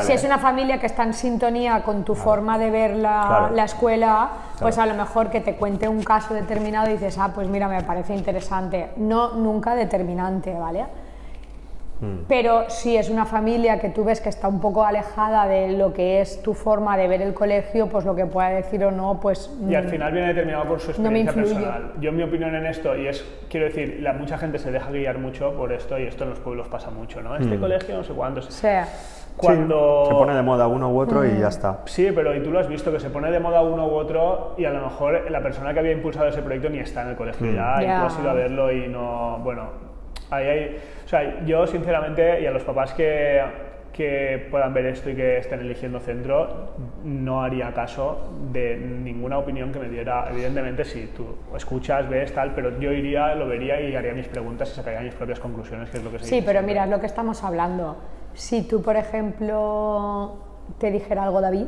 si es una familia que está en sintonía con tu forma de ver la escuela, pues a lo mejor que te cuente un caso determinado y dices, pues mira, me parece interesante. No, nunca determinante, ¿vale? Pero si es una familia que tú ves que está un poco alejada de lo que es tu forma de ver el colegio, pues lo que pueda decir o no, pues... Y al final viene determinado por su experiencia personal. Yo, mi opinión en esto, y es, quiero decir, mucha gente se deja guiar mucho por esto, y esto en los pueblos pasa mucho, ¿no? Este colegio, no sé cuándo... Cuando... se pone de moda uno u otro y ya está. Sí, pero y tú lo has visto, que se pone de moda uno u otro y a lo mejor la persona que había impulsado ese proyecto ni está en el colegio ya, y tú has ido a verlo y no... Bueno... O sea, yo sinceramente, y a los papás que puedan ver esto y que estén eligiendo centro, no haría caso de ninguna opinión que me diera. Evidentemente, si tú escuchas, ves, tal, pero yo iría, lo vería y haría mis preguntas y sacaría mis propias conclusiones, que es lo que se dice. Sí, pero mira, es lo que estamos hablando. Si tú, por ejemplo, te dijera algo David,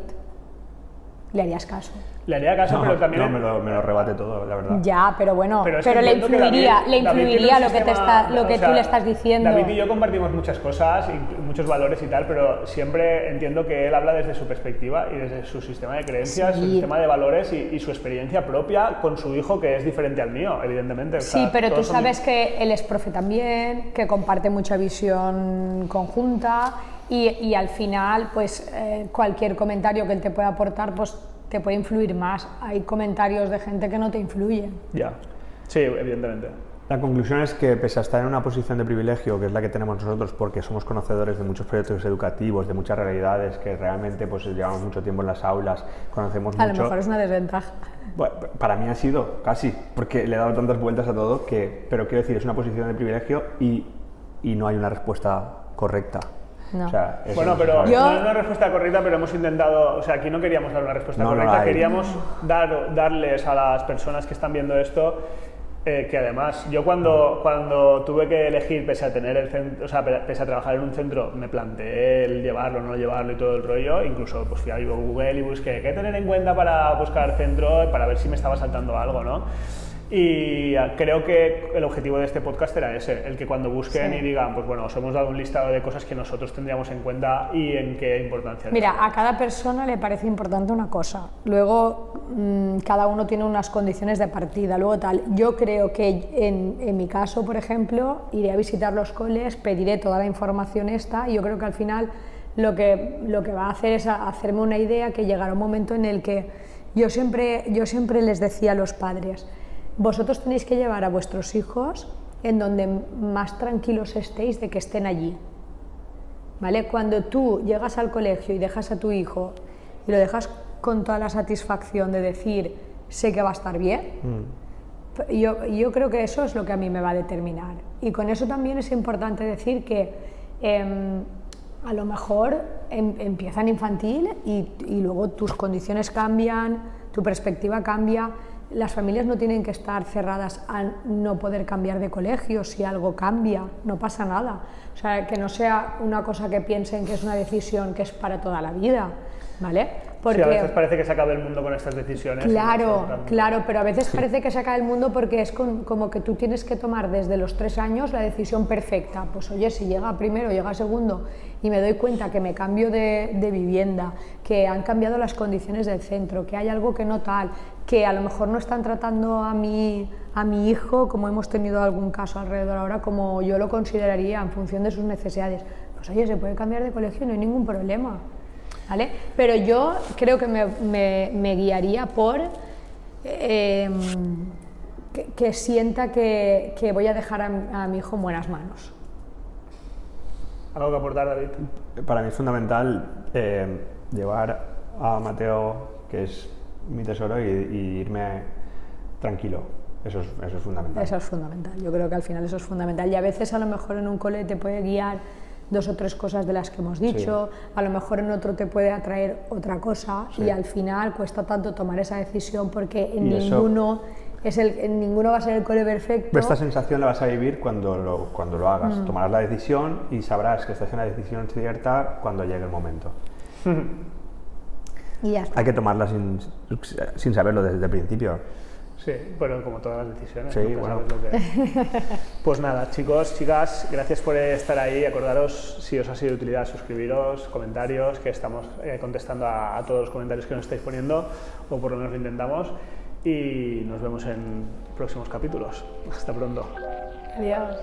¿le harías caso? Le haría caso, pero también... No, me lo rebate todo, la verdad. Ya, pero bueno, pero le influiría lo que tú le estás diciendo. David y yo compartimos muchas cosas, y muchos valores y tal, pero siempre entiendo que él habla desde su perspectiva y desde su sistema de creencias, su sistema de valores y su experiencia propia con su hijo, que es diferente al mío, evidentemente. Sí, pero tú sabes que él es profe también, que comparte mucha visión conjunta y al final, pues cualquier comentario que él te pueda aportar, pues te puede influir más. Hay comentarios de gente que no te influyen. Ya, sí, evidentemente. La conclusión es que, pese a estar en una posición de privilegio, que es la que tenemos nosotros porque somos conocedores de muchos proyectos educativos, de muchas realidades, que realmente pues llevamos mucho tiempo en las aulas, conocemos mucho... A lo mejor es una desventaja. Bueno, para mí ha sido, casi, porque le he dado tantas vueltas a todo que... Pero quiero decir, es una posición de privilegio y no hay una respuesta correcta. No. O sea, bueno, pero no es una respuesta correcta, pero hemos intentado, o sea, aquí no queríamos dar una respuesta correcta, queríamos darles a las personas que están viendo esto, que además, yo cuando tuve que elegir, pese a tener el centro, o sea, pese a trabajar en un centro, me planteé el llevarlo, no llevarlo y todo el rollo, incluso pues fui a Google y busqué qué tener en cuenta para buscar centro, para ver si me estaba saltando algo, ¿no? Y creo que el objetivo de este podcast era ese, el que cuando busquen y digan, pues bueno, os hemos dado un listado de cosas que nosotros tendríamos en cuenta y en qué importancia. Mira, a cada persona le parece importante una cosa, luego cada uno tiene unas condiciones de partida, luego tal. Yo creo que en mi caso, por ejemplo, iré a visitar los coles, pediré toda la información esta y yo creo que al final lo que va a hacer es hacerme una idea, que llegará un momento en el que yo siempre les decía a los padres: vosotros tenéis que llevar a vuestros hijos en donde más tranquilos estéis de que estén allí, ¿vale? Cuando tú llegas al colegio y dejas a tu hijo y lo dejas con toda la satisfacción de decir, sé que va a estar bien, yo creo que eso es lo que a mí me va a determinar. Y con eso también es importante decir que a lo mejor empieza en infantil y luego tus condiciones cambian, tu perspectiva cambia. Las familias no tienen que estar cerradas a no poder cambiar de colegio. Si algo cambia, no pasa nada. O sea, que no sea una cosa que piensen que es una decisión que es para toda la vida, ¿vale? Porque, sí, a veces parece que se acaba el mundo con estas decisiones. Claro, pero a veces parece que se acaba el mundo porque es como que tú tienes que tomar desde los 3 años la decisión perfecta. Pues oye, si llega primero, llega segundo y me doy cuenta que me cambio de vivienda, que han cambiado las condiciones del centro, que hay algo que no tal, que a lo mejor no están tratando a mi hijo, como hemos tenido algún caso alrededor ahora, como yo lo consideraría en función de sus necesidades. Pues oye, se puede cambiar de colegio, no hay ningún problema, ¿vale? Pero yo creo que me guiaría por que sienta que voy a dejar a mi hijo en buenas manos. ¿Algo que aportar, David? Para mí es fundamental llevar a Mateo, que es mi tesoro, y irme tranquilo. Eso es fundamental. Eso es fundamental. Yo creo que al final eso es fundamental. Y a veces a lo mejor en un cole te puede guiar 2 o 3 cosas de las que hemos dicho, sí. A lo mejor en otro te puede atraer otra cosa, sí. Y al final cuesta tanto tomar esa decisión porque en ninguno ninguno va a ser el cole perfecto. Pero esta sensación la vas a vivir cuando lo hagas. Tomarás la decisión y sabrás que estás en la decisión cierta cuando llegue el momento. Y ya está. Hay que tomarla sin saberlo desde el principio. Sí, bueno, como todas las decisiones. Sí, bueno. Pues nada, chicos, chicas, gracias por estar ahí. Acordaros, si os ha sido de utilidad, suscribiros, comentarios, que estamos contestando a todos los comentarios que nos estáis poniendo, o por lo menos lo intentamos. Y nos vemos en próximos capítulos. Hasta pronto. Adiós.